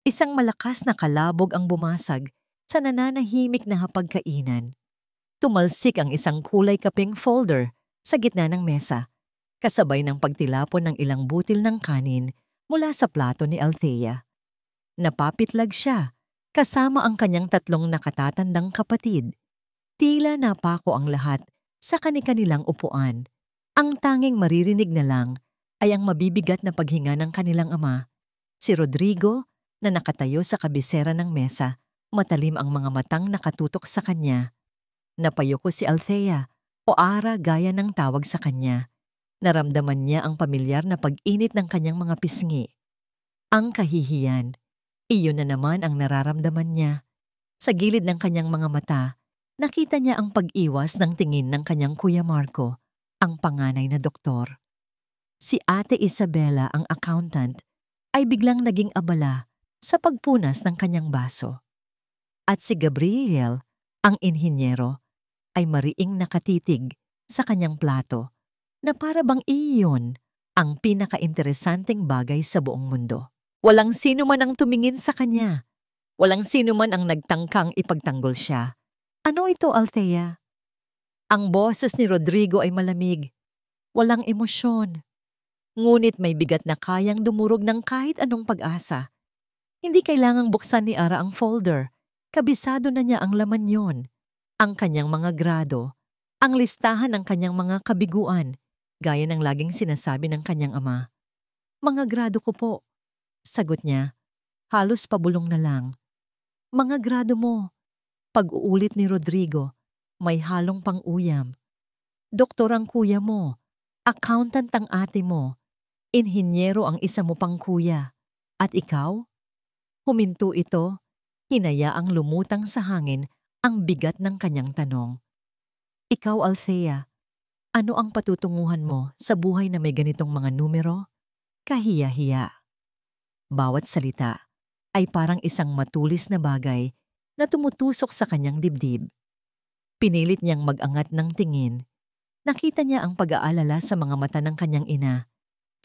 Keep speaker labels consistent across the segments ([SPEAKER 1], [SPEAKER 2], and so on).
[SPEAKER 1] Isang malakas na kalabog ang bumasag sa nananahimik na hapagkainan. Tumalsik ang isang kulay kapeng folder sa gitna ng mesa, kasabay ng pagtilapon ng ilang butil ng kanin mula sa plato ni Althea. Napapitlag siya, kasama ang kanyang tatlong nakatatandang kapatid. Tila napako ang lahat sa kani-kanilang upuan. Ang tanging maririnig na lang ay ang mabibigat na paghinga ng kanilang ama, si Rodrigo, na nakatayo sa kabisera ng mesa, matalim ang mga matang nakatutok sa kanya. Napayuko si Althea, o Ara gaya ng tawag sa kanya. Naramdaman niya ang pamilyar na pag-init ng kanyang mga pisngi. Ang kahihiyan, iyon na naman ang nararamdaman niya. Sa gilid ng kanyang mga mata, nakita niya ang pag-iwas ng tingin ng kanyang Kuya Marco, ang panganay na doktor. Si Ate Isabela, ang accountant, ay biglang naging abala sa pagpunas ng kanyang baso. At si Gabriel, ang inhinyero, ay mariing nakatitig sa kanyang plato na para bang iyon ang pinaka-interesanteng bagay sa buong mundo. Walang sino man ang tumingin sa kanya. Walang sino man ang nagtangkang ipagtanggol siya. Ano ito, Althea? Ang boses ni Rodrigo ay malamig. Walang emosyon. Ngunit may bigat na kayang dumurog ng kahit anong pag-asa. Hindi kailangang buksan ni Ara ang folder. Kabisado na niya ang laman yon. Ang kanyang mga grado, ang listahan ng kanyang mga kabiguan, gaya ng laging sinasabi ng kanyang ama. Mga grado ko po, sagot niya, halos pabulong na lang. Mga grado mo, pag-uulit ni Rodrigo, may halong pang-uyam. Doktor ang kuya mo, accountant ang ate mo, inhinyero ang isa mo pang kuya. At ikaw? Huminto ito, hinayaang lumutang sa hangin ang bigat ng kanyang tanong. Ikaw, Althea, ano ang patutunguhan mo sa buhay na may ganitong mga numero? Kahiya-hiya. Bawat salita ay parang isang matulis na bagay na tumutusok sa kanyang dibdib. Pinilit niyang mag-angat ng tingin. Nakita niya ang pag-aalala sa mga mata ng kanyang ina,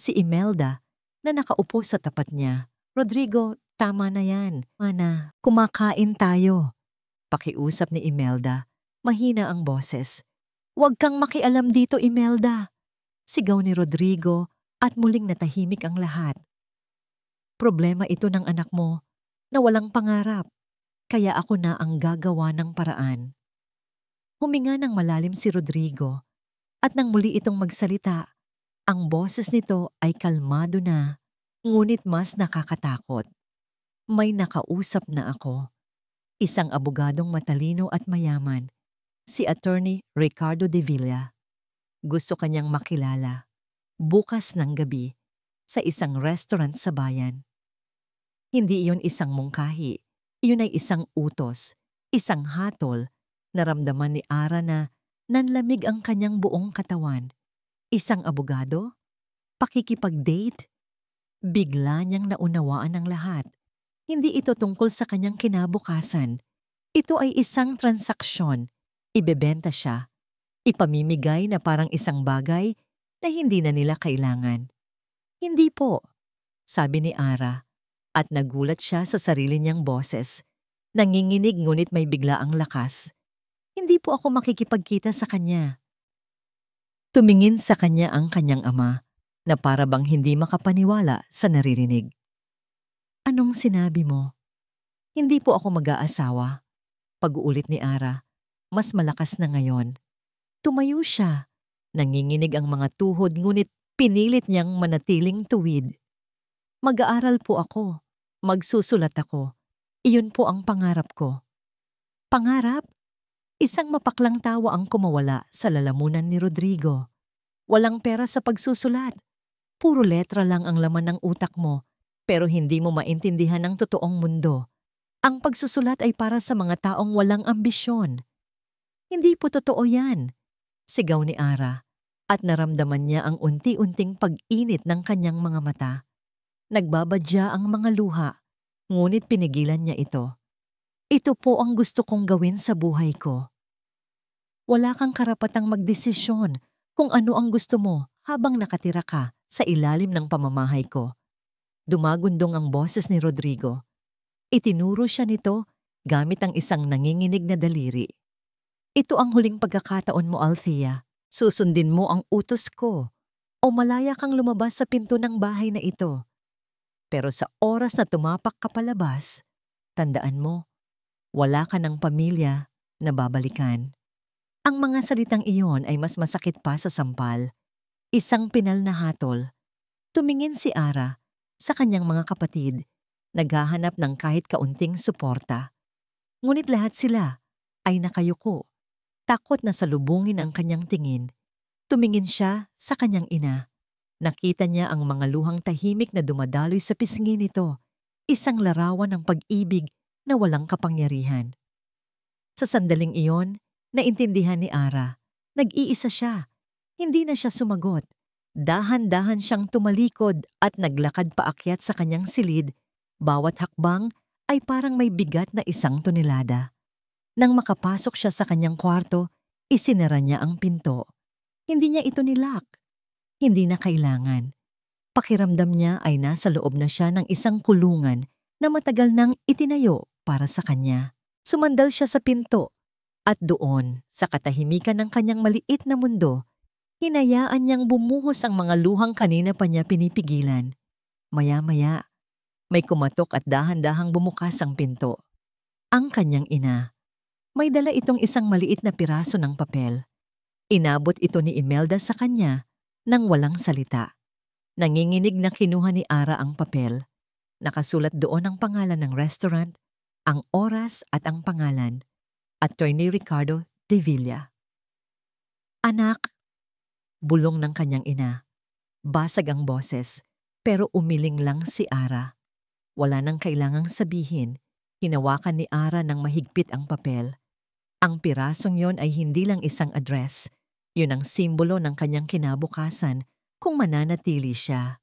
[SPEAKER 1] si Imelda, na nakaupo sa tapat niya. Rodrigo, tama na yan. Mana, kumakain tayo. Pakiusap ni Imelda. Mahina ang boses. Huwag kang makialam dito, Imelda. Sigaw ni Rodrigo at muling natahimik ang lahat. Problema ito ng anak mo na walang pangarap. Kaya ako na ang gagawa ng paraan. Huminga ng malalim si Rodrigo at nang muli itong magsalita, ang boses nito ay kalmado na, ngunit mas nakakatakot. May nakausap na ako. Isang abogadong matalino at mayaman, si Attorney Ricardo de Villa. Gusto kanyang makilala, bukas ng gabi, sa isang restaurant sa bayan. Hindi iyon isang mungkahi, iyon ay isang utos, isang hatol. Naramdaman ni Ara na nanlamig ang kanyang buong katawan. Isang abogado? Pakikipag-date? Bigla niyang naunawaan ang lahat. Hindi ito tungkol sa kanyang kinabukasan. Ito ay isang transaksyon. Ibebenta siya. Ipamimigay na parang isang bagay na hindi na nila kailangan. Hindi po, sabi ni Ara, at nagulat siya sa sarili niyang boses. Nanginginig ngunit may bigla ang lakas. Hindi po ako makikipagkita sa kanya. Tumingin sa kanya ang kanyang ama na para bang hindi makapaniwala sa naririnig. Anong sinabi mo? Hindi po ako mag-aasawa. Pag-uulit ni Ara, mas malakas na ngayon. Tumayo siya. Nanginginig ang mga tuhod ngunit pinilit niyang manatiling tuwid. Mag-aaral po ako. Magsusulat ako. Iyon po ang pangarap ko. Pangarap? Isang mapaklang tawa ang kumawala sa lalamunan ni Rodrigo. Walang pera sa pagsusulat. Puro letra lang ang laman ng utak mo, pero hindi mo maintindihan ang totoong mundo. Ang pagsusulat ay para sa mga taong walang ambisyon. Hindi po totoo yan, sigaw ni Ara, at naramdaman niya ang unti-unting pag-init ng kanyang mga mata. Nagbabadya ang mga luha, ngunit pinigilan niya ito. Ito po ang gusto kong gawin sa buhay ko. Wala kang karapatang magdesisyon kung ano ang gusto mo habang nakatira ka sa ilalim ng pamamahay ko. Dumagundong ang boses ni Rodrigo. Itinuro siya nito gamit ang isang nanginginig na daliri. Ito ang huling pagkakataon mo, Althea. Susundin mo ang utos ko o malaya kang lumabas sa pinto ng bahay na ito. Pero sa oras na tumapak ka palabas, tandaan mo, wala ka ng pamilya na babalikan. Ang mga salitang iyon ay mas masakit pa sa sampal. Isang pinal na hatol. Tumingin si Ara sa kanyang mga kapatid, naghahanap ng kahit kaunting suporta. Ngunit lahat sila ay nakayuko, takot na salubungin ang kanyang tingin. Tumingin siya sa kanyang ina. Nakita niya ang mga luhang tahimik na dumadaloy sa pisngi nito, isang larawan ng pag-ibig na walang kapangyarihan. Sa sandaling iyon, naintindihan ni Ara, nag-iisa siya. Hindi na siya sumagot. Dahan-dahan siyang tumalikod at naglakad paakyat sa kanyang silid. Bawat hakbang ay parang may bigat na 1 tonelada. Nang makapasok siya sa kanyang kwarto, isinara niya ang pinto. Hindi niya ito nilak. Hindi na kailangan. Pakiramdam niya ay nasa loob na siya ng isang kulungan na matagal nang itinayo para sa kanya. Sumandal siya sa pinto at doon, sa katahimikan ng kanyang maliit na mundo, hinayaan niyang bumuhos ang mga luhang kanina pa niya pinipigilan. Maya-maya, may kumatok at dahan-dahang bumukas ang pinto. Ang kanyang ina. May dala itong isang maliit na piraso ng papel. Inabot ito ni Imelda sa kanya nang walang salita. Nanginginig na kinuha ni Ara ang papel. Nakasulat doon ang pangalan ng restaurant, ang oras at ang pangalan, Attorney Ricardo de Villa. Anak, bulong ng kanyang ina. Basag ang boses, pero umiling lang si Ara. Wala nang kailangang sabihin, hinawakan ni Ara ng mahigpit ang papel. Ang pirasong yon ay hindi lang isang address. Yun ang simbolo ng kanyang kinabukasan kung mananatili siya.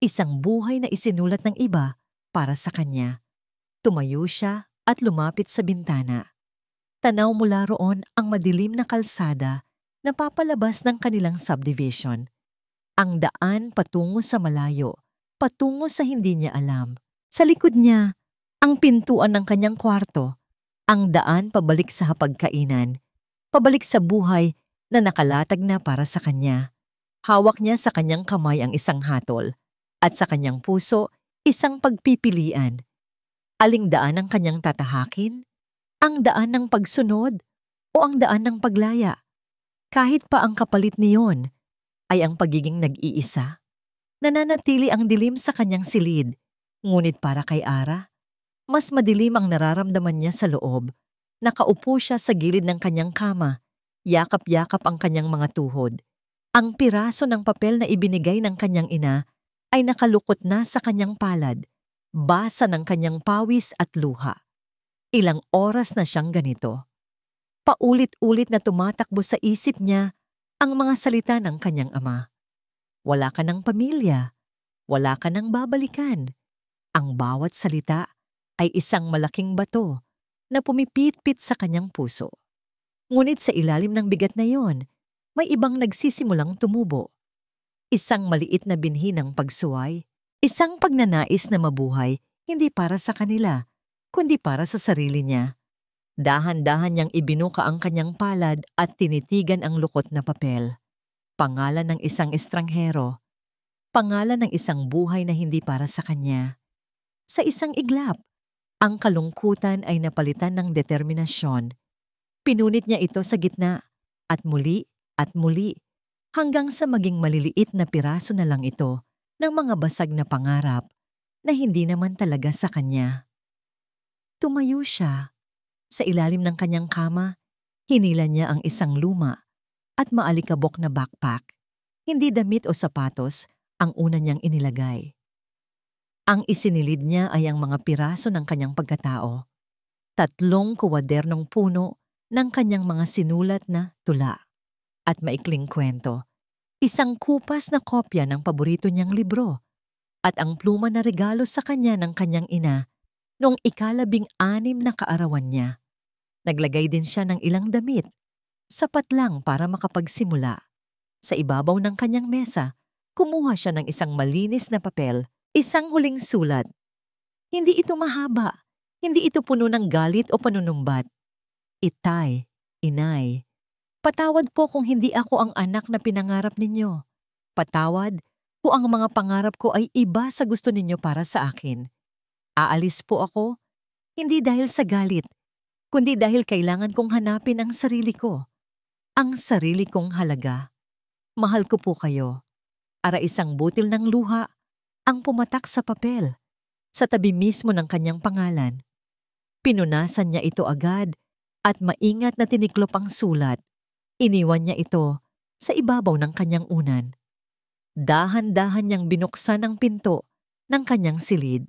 [SPEAKER 1] Isang buhay na isinulat ng iba para sa kanya. Tumayo siya at lumapit sa bintana. Tanaw mula roon ang madilim na kalsada na papalabas ng kanilang subdivision. Ang daan patungo sa malayo, patungo sa hindi niya alam. Sa likod niya, ang pintuan ng kanyang kwarto, ang daan pabalik sa hapagkainan, pabalik sa buhay na nakalatag na para sa kanya. Hawak niya sa kanyang kamay ang isang hatol at sa kanyang puso isang pagpipilian. Aling daan ang kanyang tatahakin? Ang daan ng pagsunod o ang daan ng paglaya? Kahit pa ang kapalit niyon ay ang pagiging nag-iisa. Nananatili ang dilim sa kanyang silid, ngunit para kay Ara, mas madilim ang nararamdaman niya sa loob. Nakaupo siya sa gilid ng kanyang kama, yakap-yakap ang kanyang mga tuhod. Ang piraso ng papel na ibinigay ng kanyang ina ay nakalukot na sa kanyang palad, basa ng kanyang pawis at luha. Ilang oras na siyang ganito. Paulit-ulit na tumatakbo sa isip niya ang mga salita ng kanyang ama. Wala ka ng pamilya, wala ka ng babalikan. Ang bawat salita ay isang malaking bato na pumipit-pit sa kanyang puso. Ngunit sa ilalim ng bigat na yon, may ibang nagsisimulang tumubo. Isang maliit na binhi ng pagsuway, isang pagnanais na mabuhay hindi para sa kanila, kundi para sa sarili niya. Dahan-dahan niyang ibinuka ang kanyang palad at tinitigan ang lukot na papel. Pangalan ng isang estranghero. Pangalan ng isang buhay na hindi para sa kanya. Sa isang iglap, ang kalungkutan ay napalitan ng determinasyon. Pinunit niya ito sa gitna at muli hanggang sa maging maliliit na piraso na lang ito ng mga basag na pangarap na hindi naman talaga sa kanya. Tumayo siya. Sa ilalim ng kanyang kama, hinila niya ang isang luma at maalikabok na backpack. Hindi damit o sapatos ang una niyang inilagay. Ang isinilid niya ay ang mga piraso ng kanyang pagkatao. 3 kuwadernong puno ng kanyang mga sinulat na tula at maikling kwento. Isang kupas na kopya ng paborito niyang libro at ang pluma na regalo sa kanya ng kanyang ina noong 16 na kaarawan niya. Naglagay din siya ng ilang damit, sapat lang para makapagsimula. Sa ibabaw ng kanyang mesa, kumuha siya ng isang malinis na papel, isang huling sulat. Hindi ito mahaba, Hindi ito puno ng galit o panunumbat. Itay, inay, patawad po kung hindi ako ang anak na pinangarap ninyo. Patawad kung ang mga pangarap ko ay iba sa gusto ninyo para sa akin. Aalis po ako, hindi dahil sa galit, kundi dahil kailangan kong hanapin ang sarili ko. Ang sarili kong halaga. Mahal ko po kayo. Ara isang butil ng luha ang pumatak sa papel, sa tabi mismo ng kanyang pangalan. Pinunasan niya ito agad at maingat na tiniklop ang sulat. Iniwan niya ito sa ibabaw ng kanyang unan. Dahan-dahan niyang binuksan ang pinto ng kanyang silid.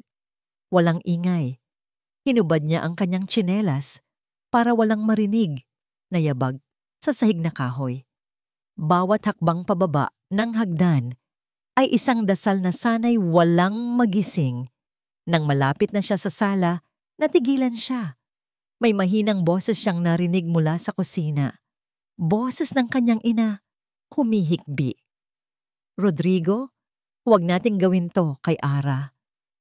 [SPEAKER 1] Walang ingay. Hinubad niya ang kanyang tsinelas para walang marinig na yabag sa sahig na kahoy. Bawat hakbang pababa ng hagdan ay isang dasal na sana'y walang magising. Nang malapit na siya sa sala, natigilan siya. May mahinang boses siyang narinig mula sa kusina. Boses ng kanyang ina, humihikbi. Rodrigo, huwag nating gawin to kay Ara.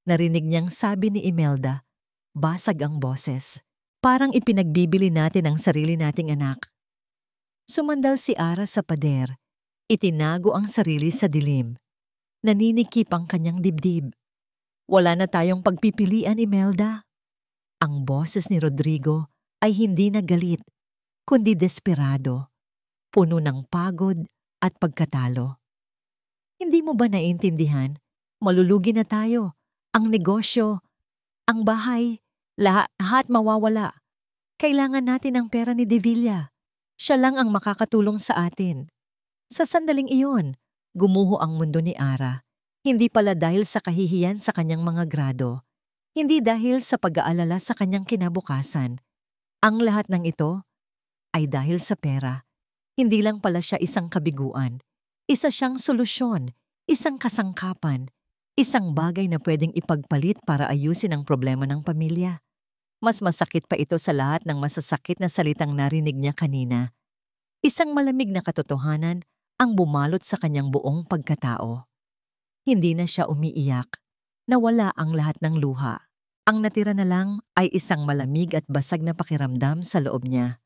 [SPEAKER 1] Narinig niyang sabi ni Imelda. Basag ang boses. Parang ipinagbibili natin ang sarili nating anak. Sumandal si Ara sa pader. Itinago ang sarili sa dilim. Naninikip ang kanyang dibdib. Wala na tayong pagpipilian, Imelda. Ang boses ni Rodrigo ay hindi na galit, kundi desperado. Puno ng pagod at pagkatalo. Hindi mo ba naiintindihan? Malulugi na tayo. Ang negosyo, ang bahay, lahat mawawala. Kailangan natin ang pera ni De Villa. Siya lang ang makakatulong sa atin. Sa sandaling iyon, gumuho ang mundo ni Ara. Hindi pala dahil sa kahihiyan sa kanyang mga grado. Hindi dahil sa pag-aalala sa kanyang kinabukasan. Ang lahat ng ito ay dahil sa pera. Hindi lang pala siya isang kabiguan. Isa siyang solusyon, isang kasangkapan, isang bagay na pwedeng ipagpalit para ayusin ang problema ng pamilya. Mas masakit pa ito sa lahat ng masasakit na salitang narinig niya kanina. Isang malamig na katotohanan ang bumalot sa kanyang buong pagkatao. Hindi na siya umiiyak. Nawala ang lahat ng luha. Ang natira na lang ay isang malamig at basag na pakiramdam sa loob niya.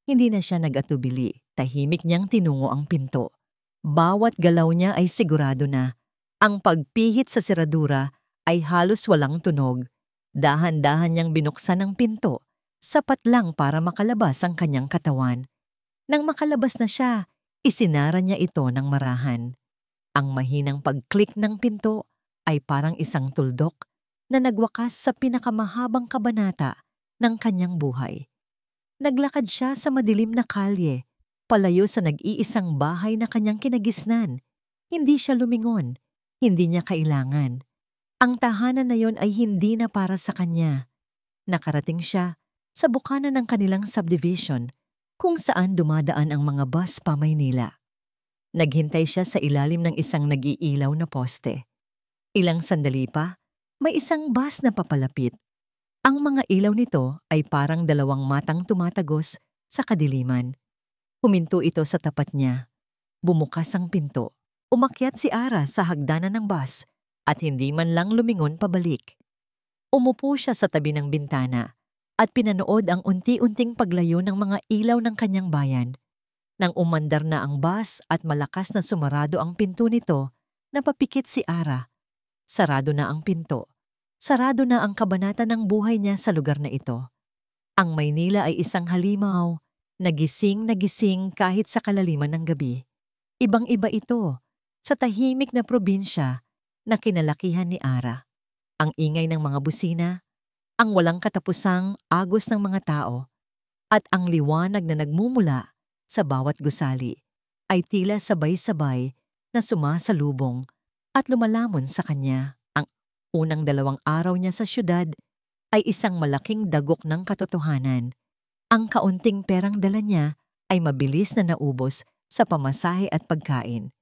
[SPEAKER 1] Hindi na siya nag-atubili. Tahimik niyang tinungo ang pinto. Bawat galaw niya ay sigurado na. Ang pagpihit sa seradura ay halos walang tunog. Dahan-dahan niyang binuksan ang pinto, sapat lang para makalabas ang kanyang katawan. Nang makalabas na siya, isinara niya ito ng marahan. Ang mahinang pag-click ng pinto ay parang isang tuldok na nagwakas sa pinakamahabang kabanata ng kanyang buhay. Naglakad siya sa madilim na kalye, palayo sa nag-iisang bahay na kanyang kinagisnan. Hindi siya lumingon, hindi niya kailangan. Ang tahanan na yon ay hindi na para sa kanya. Nakarating siya sa bukana ng kanilang subdivision kung saan dumadaan ang mga bus pa Maynila. Naghintay siya sa ilalim ng isang nag-iilaw na poste. Ilang sandali pa, may isang bus na papalapit. Ang mga ilaw nito ay parang dalawang matang tumatagos sa kadiliman. Huminto ito sa tapat niya. Bumukas ang pinto. Umakyat si Ara sa hagdanan ng bus at hindi man lang lumingon pabalik. Umupo siya sa tabi ng bintana at pinanood ang unti-unting paglayo ng mga ilaw ng kanyang bayan. Nang umandar na ang bus at malakas na sumarado ang pinto nito, napapikit si Ara. Sarado na ang pinto. Sarado na ang kabanata ng buhay niya sa lugar na ito. Ang Maynila ay isang halimaw, nagising kahit sa kalaliman ng gabi. Ibang-iba ito sa tahimik na probinsya na kinalakihan ni Ara. Ang ingay ng mga busina, ang walang katapusang agos ng mga tao, at ang liwanag na nagmumula sa bawat gusali ay tila sabay-sabay na sumasalubong at lumalamon sa kanya. Ang unang 2 araw niya sa syudad ay isang malaking dagok ng katotohanan. Ang kaunting perang dala niya ay mabilis na naubos sa pamasahe at pagkain.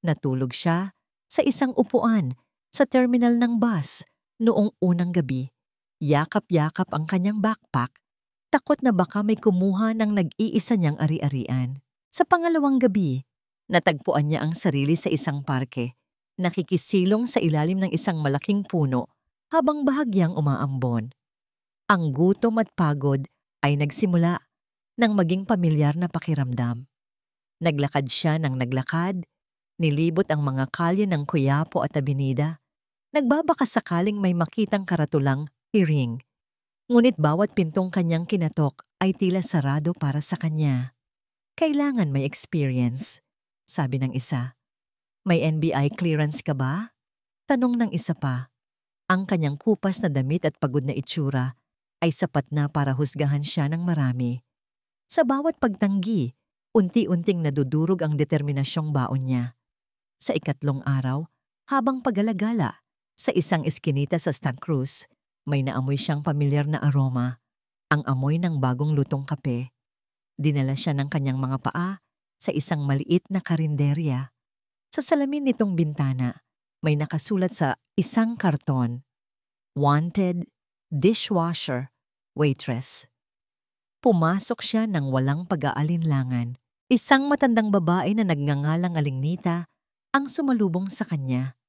[SPEAKER 1] Natulog siya sa isang upuan sa terminal ng bus noong unang gabi. Yakap-yakap ang kanyang backpack, takot na baka may kumuha ng nag-iisa niyang ari-arian. Sa pangalawang gabi, natagpuan niya ang sarili sa isang parke, nakikisilong sa ilalim ng isang malaking puno habang bahagyang umaambon. Ang gutom at pagod ay nagsimula nang maging pamilyar na pakiramdam. Naglakad siya ng naglakad, nilibot ang mga kalye ng Quiapo at Avenida, nagbabaka sakaling may makitang karatulang hearing. Ngunit bawat pintong kanyang kinatok ay tila sarado para sa kanya. Kailangan may experience, sabi ng isa. May NBI clearance ka ba? Tanong ng isa pa. Ang kanyang kupas na damit at pagod na itsura ay sapat na para husgahan siya ng marami. Sa bawat pagtanggi, unti-unting nadudurog ang determinasyong baon niya. Sa ikatlong araw, habang pagalagala sa isang eskinita sa Santa Cruz, may naamoy siyang pamilyar na aroma, ang amoy ng bagong lutong kape. Dinala siya ng kanyang mga paa sa isang maliit na karinderya. Sa salamin nitong bintana, may nakasulat sa isang karton, "Wanted, dishwasher, waitress." Pumasok siya ng walang pag-aalinlangan. Isang matandang babae na nagngangalang Alingnita ang sumalubong sa kanya.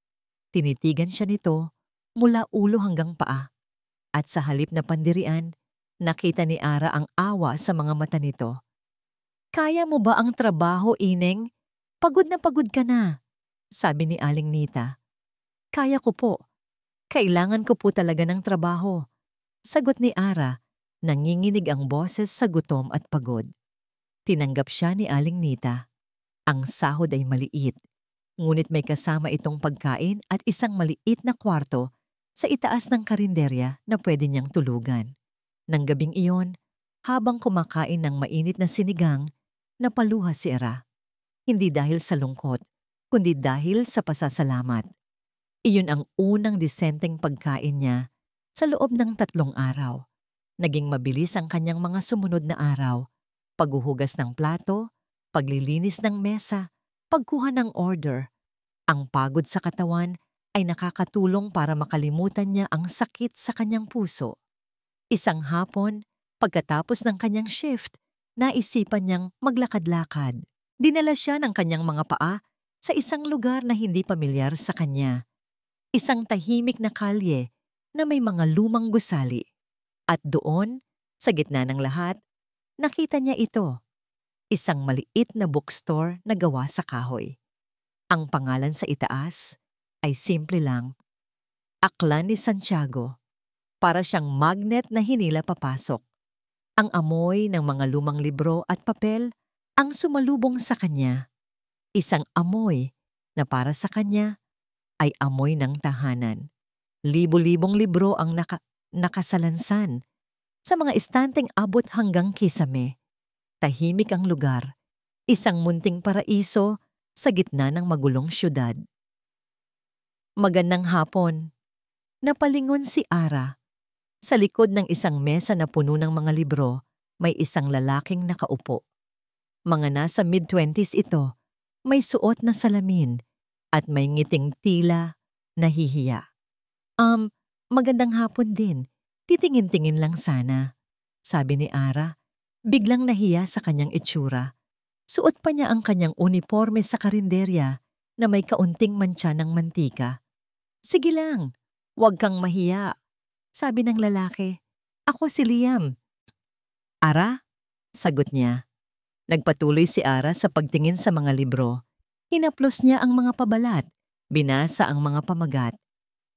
[SPEAKER 1] Tinitigan siya nito mula ulo hanggang paa. At sa halip na pandirian, nakita ni Ara ang awa sa mga mata nito. "Kaya mo ba ang trabaho, Ineng? Pagod na pagod ka na," sabi ni Aling Nita. "Kaya ko po. Kailangan ko po talaga ng trabaho," sagot ni Ara. Nanginginig ang boses sa gutom at pagod. Tinanggap siya ni Aling Nita. Ang sahod ay maliit, ngunit may kasama itong pagkain at isang maliit na kwarto sa itaas ng karinderya na pwede niyang tulugan. Nang gabing iyon, habang kumakain ng mainit na sinigang, napaluha si Ara. Hindi dahil sa lungkot, kundi dahil sa pasasalamat. Iyon ang unang disenteng pagkain niya sa loob ng 3 araw. Naging mabilis ang kanyang mga sumunod na araw. Paghuhugas ng plato, paglilinis ng mesa, pagkuha ng order. Ang pagod sa katawan ay nakakatulong para makalimutan niya ang sakit sa kanyang puso. Isang hapon, pagkatapos ng kanyang shift, naisipan niyang maglakad-lakad. Dinala siya ng kanyang mga paa sa isang lugar na hindi pamilyar sa kanya. Isang tahimik na kalye na may mga lumang gusali. At doon, sa gitna ng lahat, nakita niya ito. Isang maliit na bookstore na gawa sa kahoy. Ang pangalan sa itaas ay simple lang, Aklan ni Santiago. Para siyang magnet na hinila papasok. Ang amoy ng mga lumang libro at papel ang sumalubong sa kanya. Isang amoy na para sa kanya ay amoy ng tahanan. Libo-libong libro ang nakasalansan sa mga estanteng abot hanggang kisame. Tahimik ang lugar, isang munting paraiso sa gitna ng magulong syudad. Magandang hapon. Napalingon si Ara. Sa likod ng isang mesa na puno ng mga libro, may isang lalaking nakaupo. Mga nasa mid-20s ito, may suot na salamin at may ngiting tila nahihiya. Magandang hapon din. Titingin-tingin lang sana, sabi ni Ara. Biglang nahiya sa kanyang itsura. Suot pa niya ang kanyang uniforme sa karinderya na may kaunting mantsa ng mantika. "Sige lang, huwag kang mahiya," sabi ng lalaki. "Ako si Liam." "Ara?" sagot niya. Nagpatuloy si Ara sa pagtingin sa mga libro. Hinaplos niya ang mga pabalat, binasa ang mga pamagat.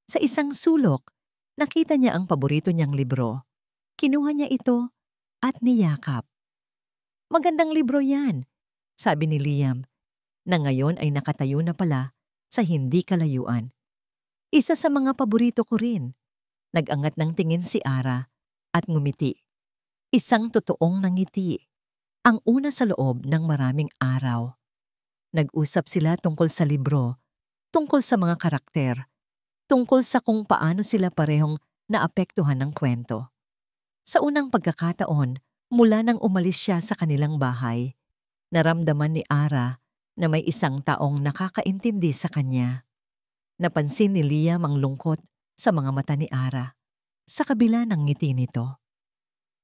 [SPEAKER 1] Sa isang sulok, nakita niya ang paborito niyang libro. Kinuha niya ito at niyakap. "Magandang libro yan," sabi ni Liam, na ngayon ay nakatayo na pala sa hindi kalayuan. "Isa sa mga paborito ko rin." Nag-angat ng tingin si Ara at ngumiti. Isang totoong nangiti. Ang una sa loob ng maraming araw. Nag-usap sila tungkol sa libro, tungkol sa mga karakter, tungkol sa kung paano sila parehong naapektuhan ng kwento. Sa unang pagkakataon, mula nang umalis siya sa kanilang bahay, naramdaman ni Ara na may isang taong nakakaintindi sa kanya. Napansin ni Liam ang lungkot sa mga mata ni Ara, sa kabila ng ngiti nito.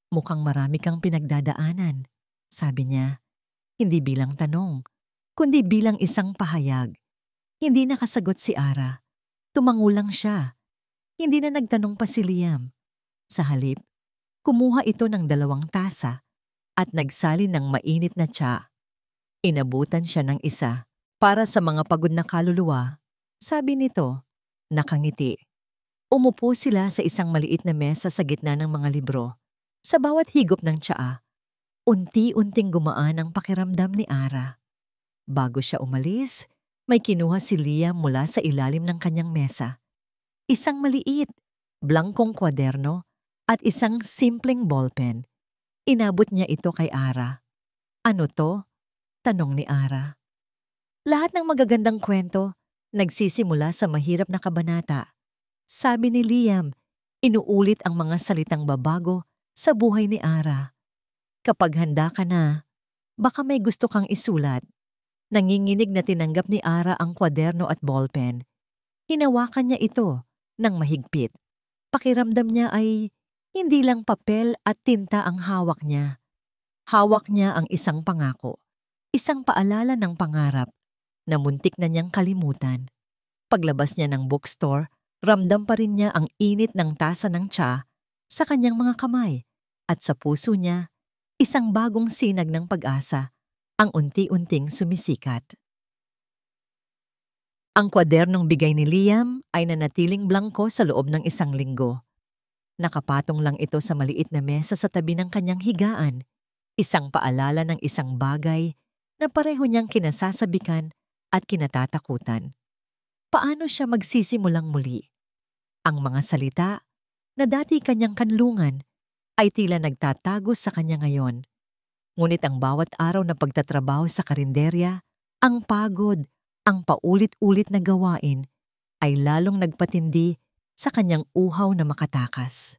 [SPEAKER 1] "Mukhang marami kang pinagdadaanan," sabi niya, hindi bilang tanong, kundi bilang isang pahayag. Hindi nakasagot si Ara. Tumango lang siya. Hindi na nagtanong pa si Liam. Sa halip, Kumuha ito ng 2 tasa at nagsalin ng mainit na tsa. Inabutan siya ng isa. Para sa mga pagod na kaluluwa, sabi nito, nakangiti. Umupo sila sa isang maliit na mesa sa gitna ng mga libro. Sa bawat higop ng tsaa, unti-unting gumaan ang pakiramdam ni Ara. Bago siya umalis, may kinuha si Liam mula sa ilalim ng kanyang mesa. Isang maliit, blangkong kwaderno at isang simpleng ballpen. Inabot niya ito kay Ara. Ano to? Tanong ni Ara. Lahat ng magagandang kwento nagsisimula sa mahirap na kabanata. Sabi ni Liam, inuulit ang mga salitang babago sa buhay ni Ara. Kapag handa ka na, baka may gusto kang isulat. Nanginginig na tinanggap ni Ara ang kwaderno at ballpen. Hinawakan niya ito ng mahigpit. Pakiramdam niya ay hindi lang papel at tinta ang hawak niya. Hawak niya ang isang pangako, isang paalala ng pangarap na muntik na niyang kalimutan. Paglabas niya ng bookstore, ramdam pa rin niya ang init ng tasa ng tsa sa kanyang mga kamay at sa puso niya, isang bagong sinag ng pag-asa ang unti-unting sumisikat. Ang kwadernong bigay ni Liam ay nanatiling blangko sa loob ng 1 linggo. Nakapatong lang ito sa maliit na mesa sa tabi ng kanyang higaan, isang paalala ng isang bagay na pareho niyang kinasasabikan at kinatatakutan. Paano siya magsisimulang muli? Ang mga salita na dati kanyang kanlungan ay tila nagtatago sa kanya ngayon. Ngunit ang bawat araw na pagtatrabaho sa karinderya, ang pagod, ang paulit-ulit na gawain ay lalong nagpatindi sa kanyang uhaw na makatakas.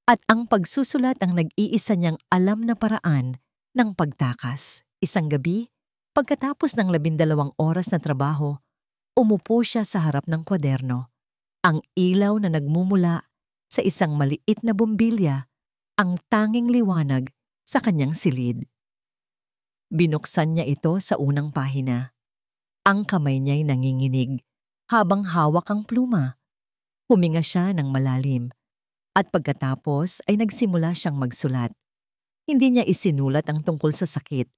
[SPEAKER 1] At ang pagsusulat ang nag-iisa niyang alam na paraan ng pagtakas. Isang gabi, pagkatapos ng 12 oras na trabaho, umupo siya sa harap ng kwaderno. Ang ilaw na nagmumula sa isang maliit na bombilya ang tanging liwanag sa kanyang silid. Binuksan niya ito sa unang pahina. Ang kamay niya'y nanginginig habang hawak ang pluma. Huminga siya ng malalim at pagkatapos ay nagsimula siyang magsulat. Hindi niya isinulat ang tungkol sa sakit.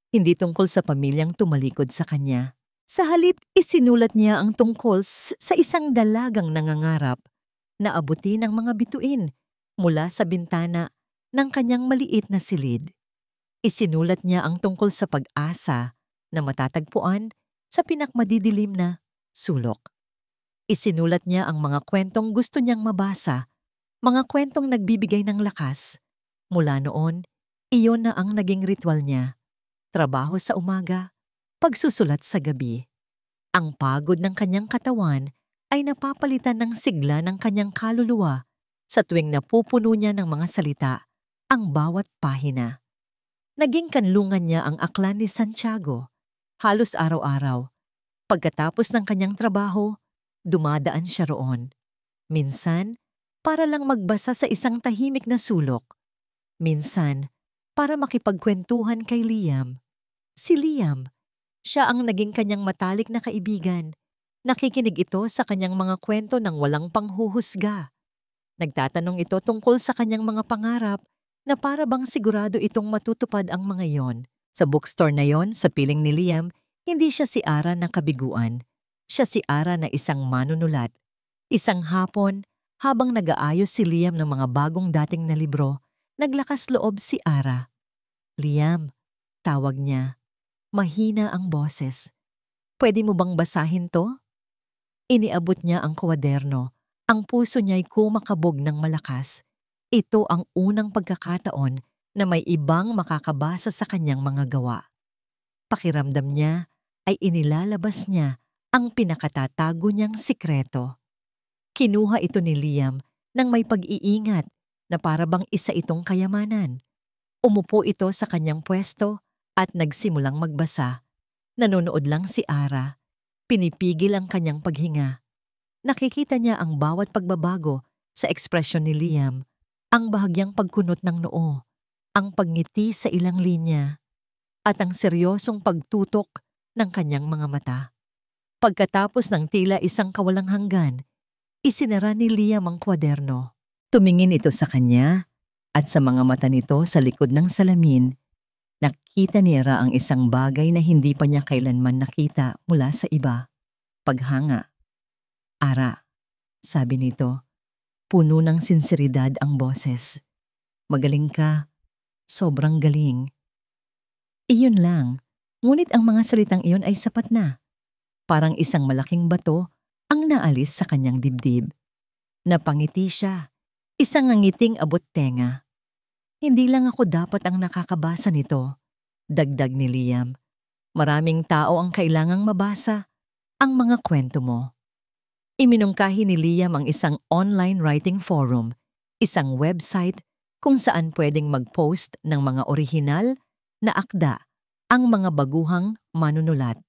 [SPEAKER 1] Hindi tungkol sa pamilyang tumalikod sa kanya. Sa halip, isinulat niya ang tungkol sa isang dalagang nangangarap na abutin ang mga bituin mula sa bintana ng kanyang maliit na silid. Isinulat niya ang tungkol sa pag-asa na matatagpuan sa pinakmadidilim na sulok. Isinulat niya ang mga kwentong gusto niyang mabasa, mga kwentong nagbibigay ng lakas. Mula noon, iyon na ang naging ritual niya. Trabaho sa umaga, pagsusulat sa gabi. Ang pagod ng kanyang katawan ay napapalitan ng sigla ng kanyang kaluluwa sa tuwing napupuno niya ng mga salita ang bawat pahina. Naging kanlungan niya ang aklan ni Santiago, halos araw-araw. Pagkatapos ng kanyang trabaho, dumadaan siya roon. Minsan, para lang magbasa sa isang tahimik na sulok. Minsan, para makipagkwentuhan kay Liam. Si Liam, siya ang naging kanyang matalik na kaibigan. Nakikinig ito sa kanyang mga kwento ng walang panghuhusga. Nagtatanong ito tungkol sa kanyang mga pangarap na para bang sigurado itong matutupad ang mga yon. Sa bookstore na yon, sa piling ni Liam, hindi siya si Ara na kabiguan. Siya si Ara na isang manunulat. Isang hapon, habang nag-aayos si Liam ng mga bagong dating na libro, naglakas loob si Ara. Liam, tawag niya. Mahina ang boses. Pwede mo bang basahin to? Iniabot niya ang kwaderno. Ang puso niya'y kumakabog ng malakas. Ito ang unang pagkakataon na may ibang makakabasa sa kanyang mga gawa. Pakiramdam niya ay inilalabas niya ang pinakatatago niyang sikreto. Kinuha ito ni Liam ng may pag-iingat na para bang isa itong kayamanan. Umupo ito sa kanyang pwesto at nagsimulang magbasa. Nanonood lang si Ara. Pinipigil ang kanyang paghinga. Nakikita niya ang bawat pagbabago sa ekspresyon ni Liam, ang bahagyang pagkunot ng noo, ang pagngiti sa ilang linya, at ang seryosong pagtutok ng kanyang mga mata. Pagkatapos ng tila isang kawalang hanggan, isinara ni Liam ang kwaderno. Tumingin ito sa kanya At sa mga mata nito sa likod ng salamin, nakita ni Ara ang isang bagay na hindi pa niya kailanman nakita mula sa iba. Paghanga. Ara, sabi nito, puno ng sinseridad ang boses. Magaling ka, sobrang galing. Iyon lang, ngunit ang mga salitang iyon ay sapat na. Parang isang malaking bato ang naalis sa kanyang dibdib. Napangiti siya, isang ngangiting abot tenga. Hindi lang ako dapat ang nakakabasa nito, dagdag ni Liam. Maraming tao ang kailangang mabasa ang mga kwento mo. Iminungkahi ni Liam ang isang online writing forum, isang website kung saan pwedeng mag-post ng mga orihinal na akda ang mga baguhang manunulat.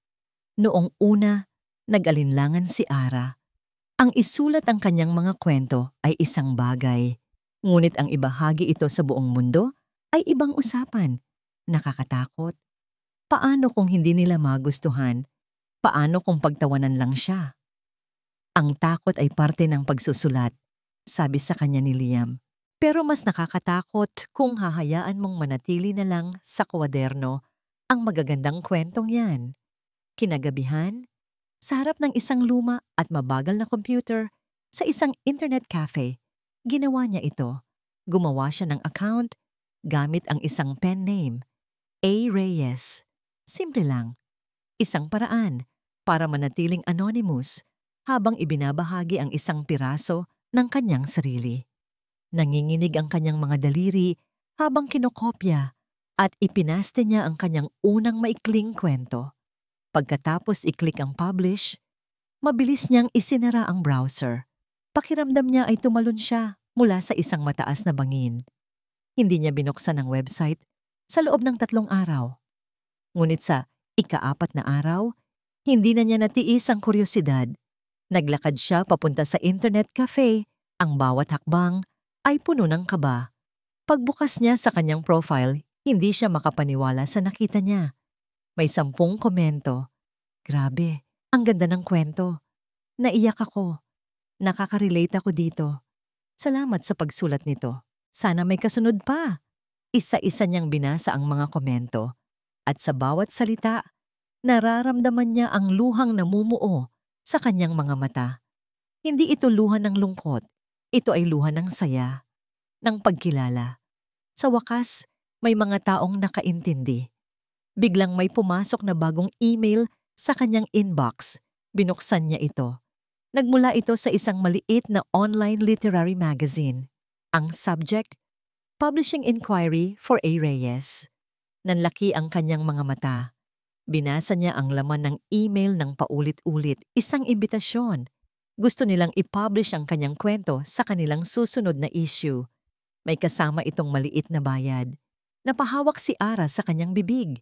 [SPEAKER 1] Noong una, nag-alinlangan si Ara. Ang isulat ang kanyang mga kwento ay isang bagay, ngunit ang ibahagi ito sa buong mundo ay ibang usapan. Nakakatakot. Paano kung hindi nila magustuhan? Paano kung pagtawanan lang siya? Ang takot ay parte ng pagsusulat, sabi sa kanya ni Liam. Pero mas nakakatakot kung hahayaan mong manatili na lang sa kwaderno ang magagandang kwentong yan. Kinagabihan, sa harap ng isang luma at mabagal na computer, sa isang internet cafe, ginawa niya ito. Gumawa siya ng account gamit ang isang pen name, A. Reyes. Simple lang. Isang paraan para manatiling anonymous habang ibinabahagi ang isang piraso ng kanyang sarili. Nanginginig ang kanyang mga daliri habang kinokopya at ipinaste niya ang kanyang unang maikling kwento. Pagkatapos i-click ang publish, mabilis niyang isinara ang browser. Pakiramdam niya ay tumalon siya mula sa isang mataas na bangin. Hindi niya binuksan ang website sa loob ng 3 araw. Ngunit sa ika-4 na araw, hindi na niya natiis ang kuryosidad. Naglakad siya papunta sa internet cafe. Ang bawat hakbang ay puno ng kaba. Pagbukas niya sa kanyang profile, hindi siya makapaniwala sa nakita niya. May 10 komento. Grabe, ang ganda ng kwento. Naiyak ako. Nakaka-relate ako dito. Salamat sa pagsulat nito. Sana may kasunod pa. Isa-isa niyang binasa ang mga komento. At sa bawat salita, nararamdaman niya ang luhang namumuo sa kanyang mga mata. Hindi ito luha ng lungkot. Ito ay luha ng saya, ng pagkilala. Sa wakas, may mga taong nakaintindi. Biglang may pumasok na bagong email sa kanyang inbox. Binuksan niya ito. Nagmula ito sa isang maliit na online literary magazine. Ang subject, Publishing Inquiry for A. Reyes. Nanlaki ang kanyang mga mata. Binasa niya ang laman ng email ng paulit-ulit, isang imbitasyon. Gusto nilang i-publish ang kanyang kwento sa kanilang susunod na issue. May kasama itong maliit na bayad. Napahawak si Ara sa kanyang bibig.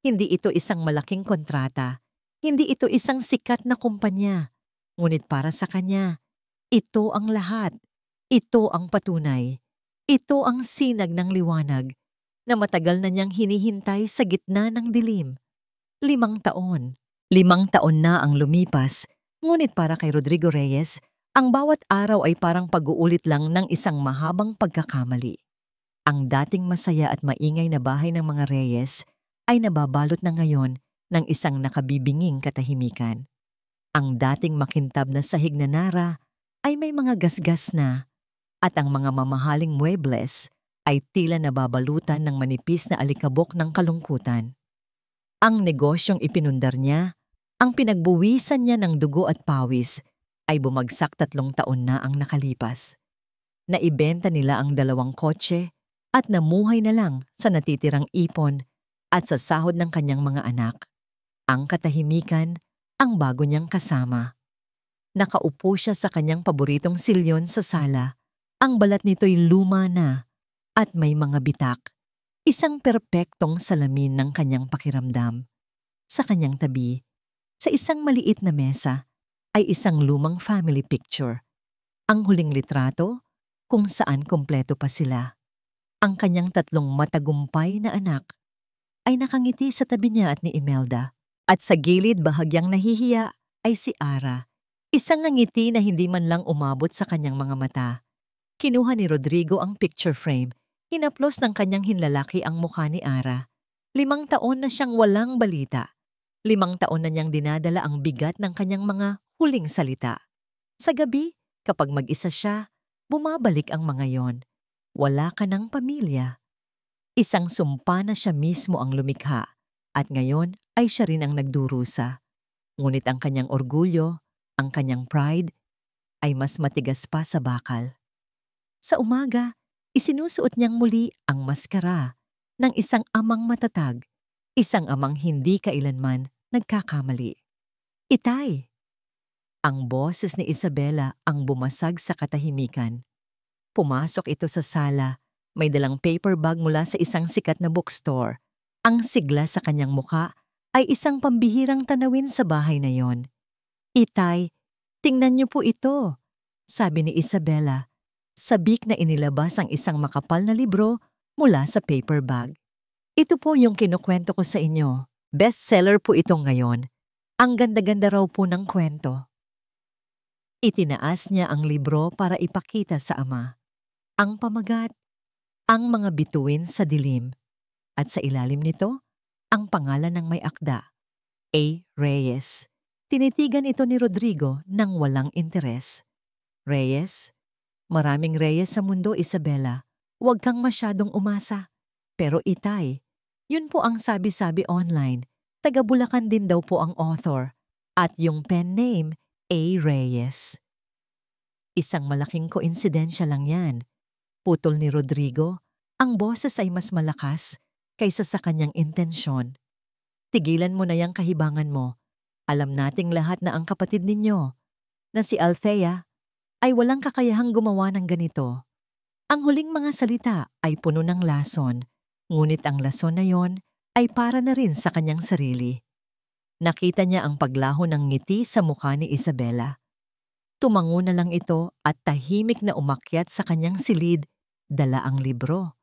[SPEAKER 1] Hindi ito isang malaking kontrata. Hindi ito isang sikat na kumpanya. Ngunit para sa kanya, ito ang lahat. Ito ang patunay. Ito ang sinag ng liwanag na matagal na niyang hinihintay sa gitna ng dilim. 5 taon. 5 taon na ang lumipas, ngunit para kay Rodrigo Reyes, ang bawat araw ay parang pag-uulit lang ng isang mahabang pagkakamali. Ang dating masaya at maingay na bahay ng mga Reyes ay nababalot na ngayon ng isang nakabibinging katahimikan. Ang dating makintab na sahig na nara ay may mga gasgas na, at ang mga mamahaling muebles ay tila nababalutan ng manipis na alikabok ng kalungkutan. Ang negosyong ipinundar niya, ang pinagbuwisan niya ng dugo at pawis, ay bumagsak 3 taon na ang nakalipas. Naibenta nila ang 2 kotse at namuhay na lang sa natitirang ipon at sa sahod ng kanyang mga anak. Ang katahimikan, ang bago niyang kasama. Nakaupo siya sa kanyang paboritong silyon sa sala. Ang balat nito'y luma na at may mga bitak. Isang perpektong salamin ng kanyang pakiramdam. Sa kanyang tabi, sa isang maliit na mesa, ay isang lumang family picture. Ang huling litrato kung saan kumpleto pa sila. Ang kanyang 3 matagumpay na anak ay nakangiti sa tabi niya at ni Imelda. At sa gilid bahagyang nahihiya ay si Ara. Isang ngiti na hindi man lang umabot sa kanyang mga mata. Kinuha ni Rodrigo ang picture frame. Hinaplos ng kanyang hinlalaki ang mukha ni Ara. 5 taon na siyang walang balita. 5 taon na niyang dinadala ang bigat ng kanyang mga huling salita. Sa gabi, kapag mag-isa siya, bumabalik ang mga yon. Wala ka ng pamilya. Isang sumpa na siya mismo ang lumikha at ngayon ay siya rin ang nagdurusa. Ngunit ang kanyang orgulyo, ang kanyang pride, ay mas matigas pa sa bakal. Sa umaga, isinusuot niyang muli ang maskara ng isang amang matatag, isang amang hindi kailanman nagkakamali. Itay! Ang boses ni Isabela ang bumasag sa katahimikan. Pumasok ito sa sala, may dalang paper bag mula sa isang sikat na bookstore. Ang sigla sa kanyang muka ay isang pambihirang tanawin sa bahay na yon. Itay, tingnan niyo po ito, sabi ni Isabela. Sabik na inilabas ang isang makapal na libro mula sa paper bag. Ito po yung kinukwento ko sa inyo. Bestseller po ito ngayon. Ang ganda-ganda raw po ng kwento. Itinaas niya ang libro para ipakita sa ama. Ang pamagat, ang mga bituin sa dilim. At sa ilalim nito, ang pangalan ng may akda, A. Reyes. Tinitigan ito ni Rodrigo nang walang interes. Reyes? Maraming Reyes sa mundo, Isabela. Huwag kang masyadong umasa. Pero Itay, yun po ang sabi-sabi online. Taga Bulacan din daw po ang author. At yung pen name, A. Reyes. Isang malaking koinsidensya lang yan. Putol ni Rodrigo, ang boses ay mas malakas kaysa sa kanyang intensyon. Tigilan mo na yang kahibangan mo. Alam nating lahat na ang kapatid ninyo, na si Althea, ay walang kakayahang gumawa ng ganito. Ang huling mga salita ay puno ng lason, ngunit ang lason na yon ay para na rin sa kanyang sarili. Nakita niya ang paglaho ng ngiti sa mukha ni Isabela. Tumango na lang ito at tahimik na umakyat sa kanyang silid, dala ang libro.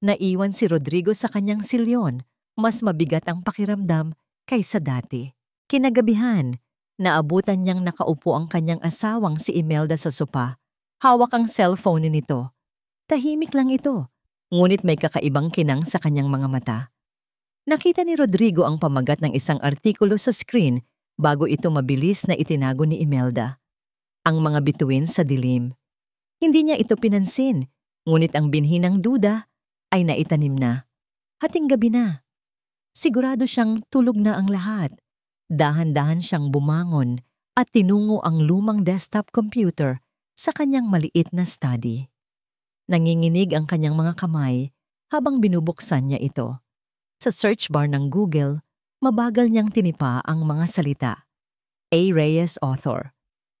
[SPEAKER 1] Naiwan si Rodrigo sa kanyang silyon, mas mabigat ang pakiramdam kaysa dati. Kinagabihan, naabutan niyang nakaupo ang kanyang asawang si Imelda sa sopa. Hawak ang cellphone nito. Tahimik lang ito, ngunit may kakaibang kinang sa kanyang mga mata. Nakita ni Rodrigo ang pamagat ng isang artikulo sa screen bago ito mabilis na itinago ni Imelda. Ang mga bituin sa dilim. Hindi niya ito pinansin, ngunit ang binhi ng duda ay naitanim na. Hating gabi na. Sigurado siyang tulog na ang lahat. Dahan-dahan siyang bumangon at tinungo ang lumang desktop computer sa kanyang maliit na study. Nanginginig ang kanyang mga kamay habang binubuksan niya ito. Sa search bar ng Google, mabagal niyang tinipa ang mga salita. A. Reyes author.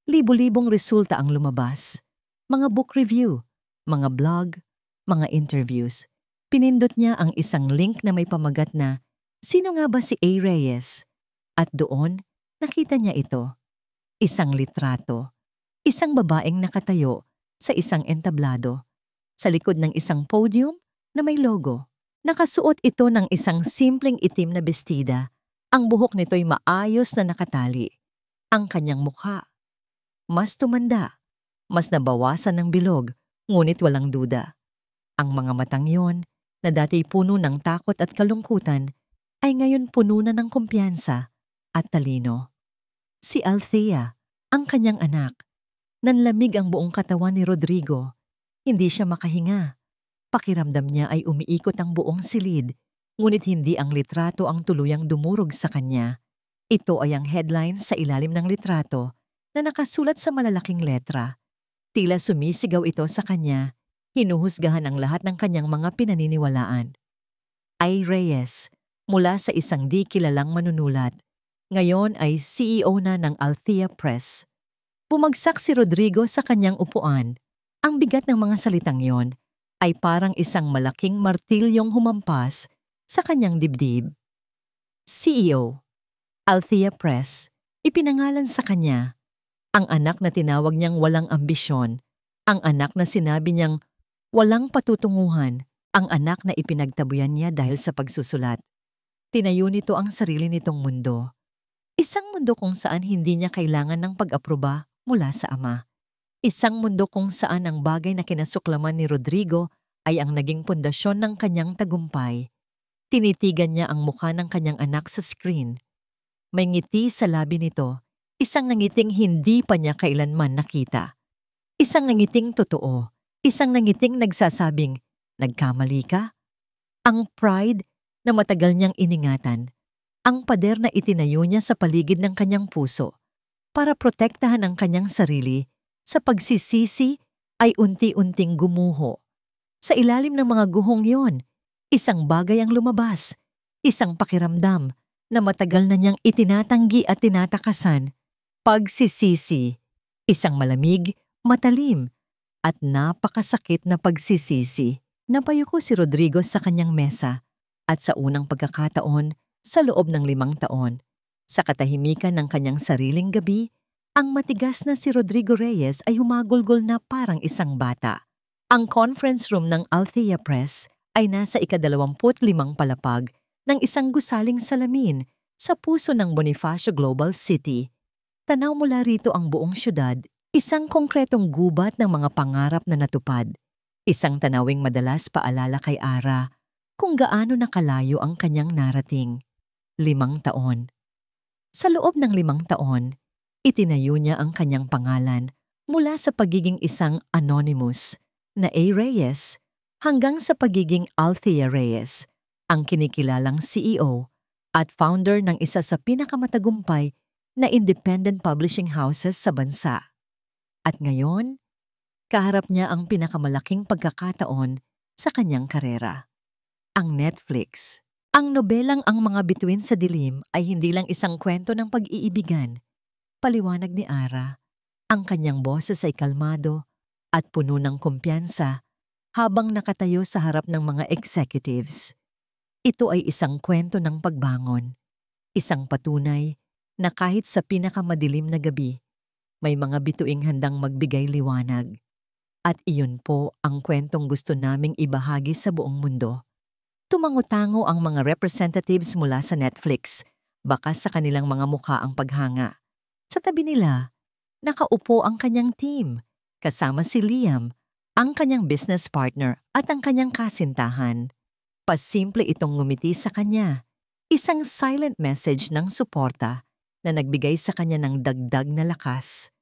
[SPEAKER 1] Libo-libong resulta ang lumabas. Mga book review, mga blog, mga interviews. Pinindot niya ang isang link na may pamagat na, "Sino nga ba si A. Reyes?" At doon, nakita niya ito. Isang litrato. Isang babaeng nakatayo sa isang entablado. Sa likod ng isang podium na may logo. Nakasuot ito ng isang simpleng itim na bestida. Ang buhok nito'y maayos na nakatali. Ang kanyang mukha. Mas tumanda. Mas nabawasan ng bilog, ngunit walang duda. Ang mga matang yon, na dati puno ng takot at kalungkutan, ay ngayon puno na ng kumpiyansa at talino. Si Althea, ang kanyang anak. Nanlamig ang buong katawan ni Rodrigo. Hindi siya makahinga. Pakiramdam niya ay umiikot ang buong silid, ngunit hindi ang litrato ang tuluyang dumurog sa kanya. Ito ay ang headline sa ilalim ng litrato na nakasulat sa malalaking letra. Tila sumisigaw ito sa kanya, hinuhusgahan ang lahat ng kanyang mga pinaniniwalaan. Ay Reyes, mula sa isang di kilalang manunulat, ngayon ay CEO na ng Althea Press. Bumagsak si Rodrigo sa kanyang upuan. Ang bigat ng mga salitang yon ay parang isang malaking martilyong humampas sa kanyang dibdib. CEO, Althea Press, ipinangalan sa kanya. Ang anak na tinawag niyang walang ambisyon, ang anak na sinabi niyang walang patutunguhan, ang anak na ipinagtabuyan niya dahil sa pagsusulat. Tinayo nito ang sarili nitong mundo. Isang mundo kung saan hindi niya kailangan ng pag-aproba mula sa ama. Isang mundo kung saan ang bagay na kinasuklaman ni Rodrigo ay ang naging pundasyon ng kanyang tagumpay. Tinitigan niya ang mukha ng kanyang anak sa screen. May ngiti sa labi nito, isang nangiting hindi pa niya kailanman nakita. Isang nangiting totoo, isang nangiting nagsasabing, nagkamali ka? Ang pride na matagal niyang iningatan, ang pader na itinayo niya sa paligid ng kanyang puso para protektahan ang kanyang sarili sa pagsisisi ay unti-unting gumuho. Sa ilalim ng mga guhong yon, isang bagay ang lumabas, isang pakiramdam na matagal na niyang itinatanggi at tinatakasan, pagsisisi, isang malamig, matalim, at napakasakit na pagsisisi. Napayuko si Rodrigo sa kanyang mesa at sa unang pagkakataon sa loob ng 5 taon, sa katahimikan ng kanyang sariling gabi, ang matigas na si Rodrigo Reyes ay humagulgol na parang isang bata. Ang conference room ng Althea Press ay nasa ika-25 palapag ng isang gusaling salamin sa puso ng Bonifacio Global City. Tanaw mula rito ang buong syudad, isang konkretong gubat ng mga pangarap na natupad. Isang tanawing madalas paalala kay Ara kung gaano nakalayo ang kanyang narating. 5 taon. Sa loob ng 5 taon, itinayo niya ang kanyang pangalan mula sa pagiging isang anonymous na A. Reyes hanggang sa pagiging Althea Reyes, ang kinikilalang CEO at founder ng isa sa pinakamatagumpay na independent publishing houses sa bansa. At ngayon, kaharap niya ang pinakamalaking pagkakataon sa kanyang karera. Ang Netflix. Ang nobelang Ang Mga Bituin sa Dilim ay hindi lang isang kwento ng pag-iibigan. Paliwanag ni Ara, ang kanyang boses ay kalmado at puno ng kumpiyansa habang nakatayo sa harap ng mga executives. Ito ay isang kwento ng pagbangon, isang patunay na kahit sa pinakamadilim na gabi, may mga bituing handang magbigay liwanag. At iyon po ang kwentong gusto naming ibahagi sa buong mundo. Tumango-tango ang mga representatives mula sa Netflix, bakas sa kanilang mga mukha ang paghanga. Sa tabi nila, nakaupo ang kanyang team, kasama si Liam, ang kanyang business partner at ang kanyang kasintahan. Pasimple itong ngumiti sa kanya, isang silent message ng suporta na nagbigay sa kanya ng dagdag na lakas.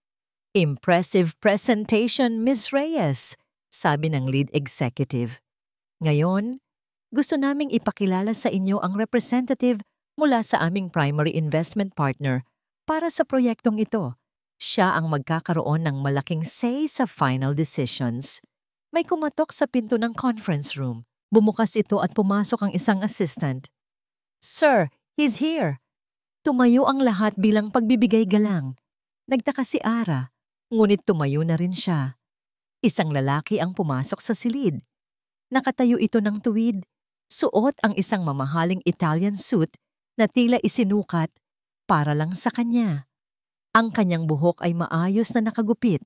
[SPEAKER 1] Impressive presentation, Ms. Reyes, sabi ng lead executive. Ngayon, gusto naming ipakilala sa inyo ang representative mula sa aming primary investment partner para sa proyektong ito. Siya ang magkakaroon ng malaking say sa final decisions. May kumatok sa pinto ng conference room. Bumukas ito at pumasok ang isang assistant. Sir, he's here. Tumayo ang lahat bilang pagbibigay galang. Nagtaka si Ara, ngunit tumayo na rin siya. Isang lalaki ang pumasok sa silid. Nakatayo ito ng tuwid. Suot ang isang mamahaling Italian suit na tila isinukat para lang sa kanya. Ang kanyang buhok ay maayos na nakagupit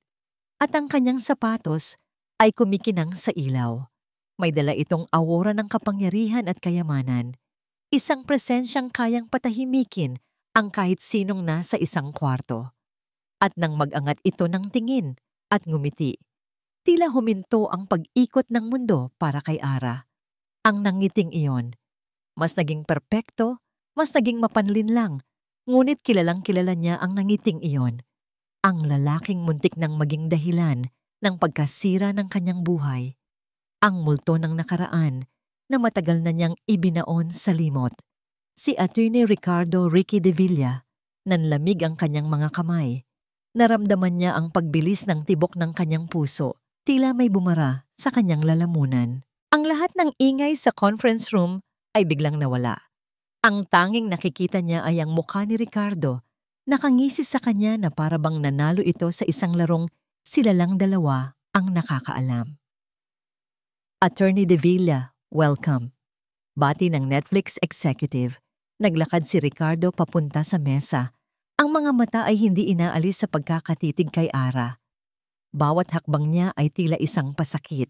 [SPEAKER 1] at ang kanyang sapatos ay kumikinang sa ilaw. May dala itong aura ng kapangyarihan at kayamanan, isang presensyang kayang patahimikin ang kahit sinong nasa isang kwarto. At nang mag-angat ito ng tingin at ngumiti, tila huminto ang pag-ikot ng mundo para kay Ara. Ang nangiting iyon, mas naging perpekto, mas naging mapanlinlang, ngunit kilalang-kilala niya ang nangiting iyon. Ang lalaking muntik nang maging dahilan ng pagkasira ng kanyang buhay. Ang multo ng nakaraan na matagal na niyang ibinaon sa limot. Si Attorney Ricardo Ricky De Villa, nanlamig ang kanyang mga kamay. Naramdaman niya ang pagbilis ng tibok ng kanyang puso, tila may bumara sa kanyang lalamunan. Ang lahat ng ingay sa conference room ay biglang nawala. Ang tanging nakikita niya ay ang mukha ni Ricardo, nakangisi sa kanya na parabang nanalo ito sa isang larong sila lang dalawa ang nakakaalam. Attorney De Villa, welcome. Bati ng Netflix executive, naglakad si Ricardo papunta sa mesa. Ang mga mata ay hindi inaalis sa pagkakatitig kay Ara. Bawat hakbang niya ay tila isang pasakit.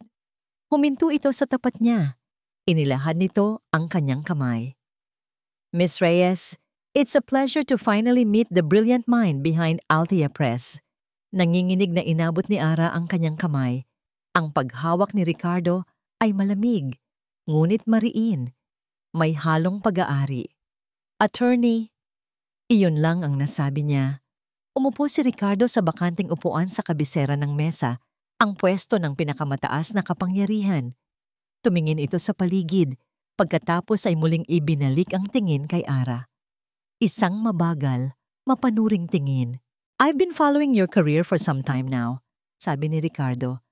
[SPEAKER 1] Huminto ito sa tapat niya. Inilahad nito ang kanyang kamay. Ms. Reyes, it's a pleasure to finally meet the brilliant mind behind Althea Press. Nanginginig na inabot ni Ara ang kanyang kamay. Ang paghawak ni Ricardo ay malamig, ngunit mariin, may halong pag-aari. Attorney, iyon lang ang nasabi niya. Umupo si Ricardo sa bakanting upuan sa kabisera ng mesa, ang pwesto ng pinakamataas na kapangyarihan. Tumingin ito sa paligid, pagkatapos ay muling ibinalik ang tingin kay Ara. Isang mabagal, mapanuring tingin. I've been following your career for some time now, sabi ni Ricardo.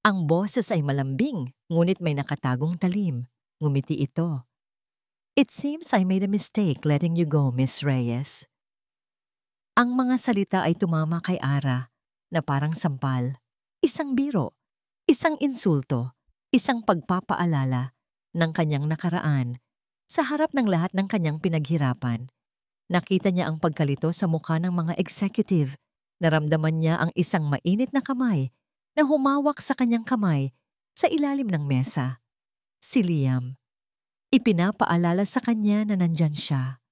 [SPEAKER 1] Ang boses ay malambing, ngunit may nakatagong talim. Ngumiti ito. It seems I made a mistake letting you go, Miss Reyes. Ang mga salita ay tumama kay Ara na parang sampal. Isang biro, isang insulto, isang pagpapaalala ng kanyang nakaraan sa harap ng lahat ng kanyang pinaghirapan. Nakita niya ang pagkalito sa mukha ng mga executive. Naramdaman niya ang isang mainit na kamay na humawak sa kanyang kamay sa ilalim ng mesa. Si Liam. Ipinapaalala sa kanya na nandyan siya.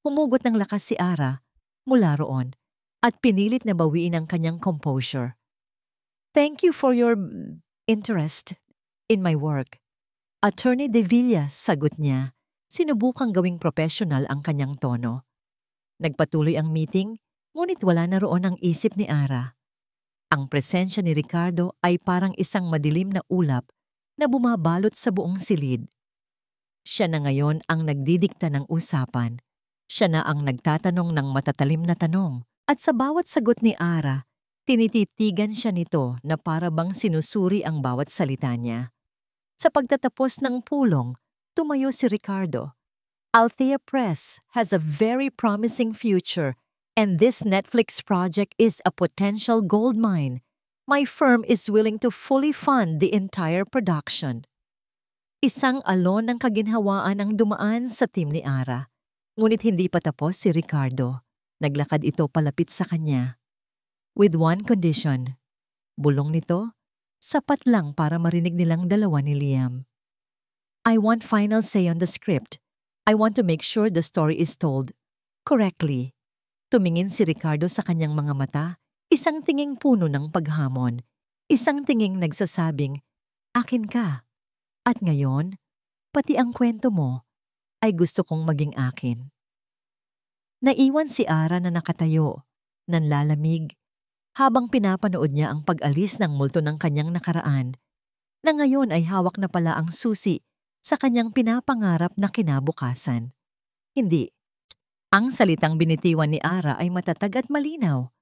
[SPEAKER 1] Humugot ng lakas si Ara mula roon at pinilit na bawiin ang kanyang composure. Thank you for your interest in my work. Attorney De Villa, sagot niya. Sinubukang gawing professional ang kanyang tono. Nagpatuloy ang meeting, ngunit wala na roon ang isip ni Ara. Ang presensya ni Ricardo ay parang isang madilim na ulap na bumabalot sa buong silid. Siya na ngayon ang nagdidikta ng usapan. Siya na ang nagtatanong ng matatalim na tanong. At sa bawat sagot ni Ara, tinititigan siya nito na para bang sinusuri ang bawat salita niya. Sa pagtatapos ng pulong, tumayo si Ricardo. Althea Press has a very promising future and this Netflix project is a potential goldmine. My firm is willing to fully fund the entire production. Isang alon ng kaginhawaan ang dumaan sa team ni Ara. Ngunit hindi pa tapos si Ricardo. Naglakad ito palapit sa kanya. With one condition. Bulong nito, sapat lang para marinig nilang dalawa ni Liam. I want final say on the script. I want to make sure the story is told correctly. Tumingin si Ricardo sa kanyang mga mata, isang tinging puno ng paghamon. Isang tinging nagsasabing, akin ka. At ngayon, pati ang kwento mo ay gusto kong maging akin. Naiwan si Ara na nakatayo, nanlalamig, habang pinapanood niya ang pag-alis ng multo ng kanyang nakaraan, na ngayon ay hawak na pala ang susi sa kanyang pinapangarap na kinabukasan. Hindi. Ang salitang binitiwan ni Ara ay matatag at malinaw.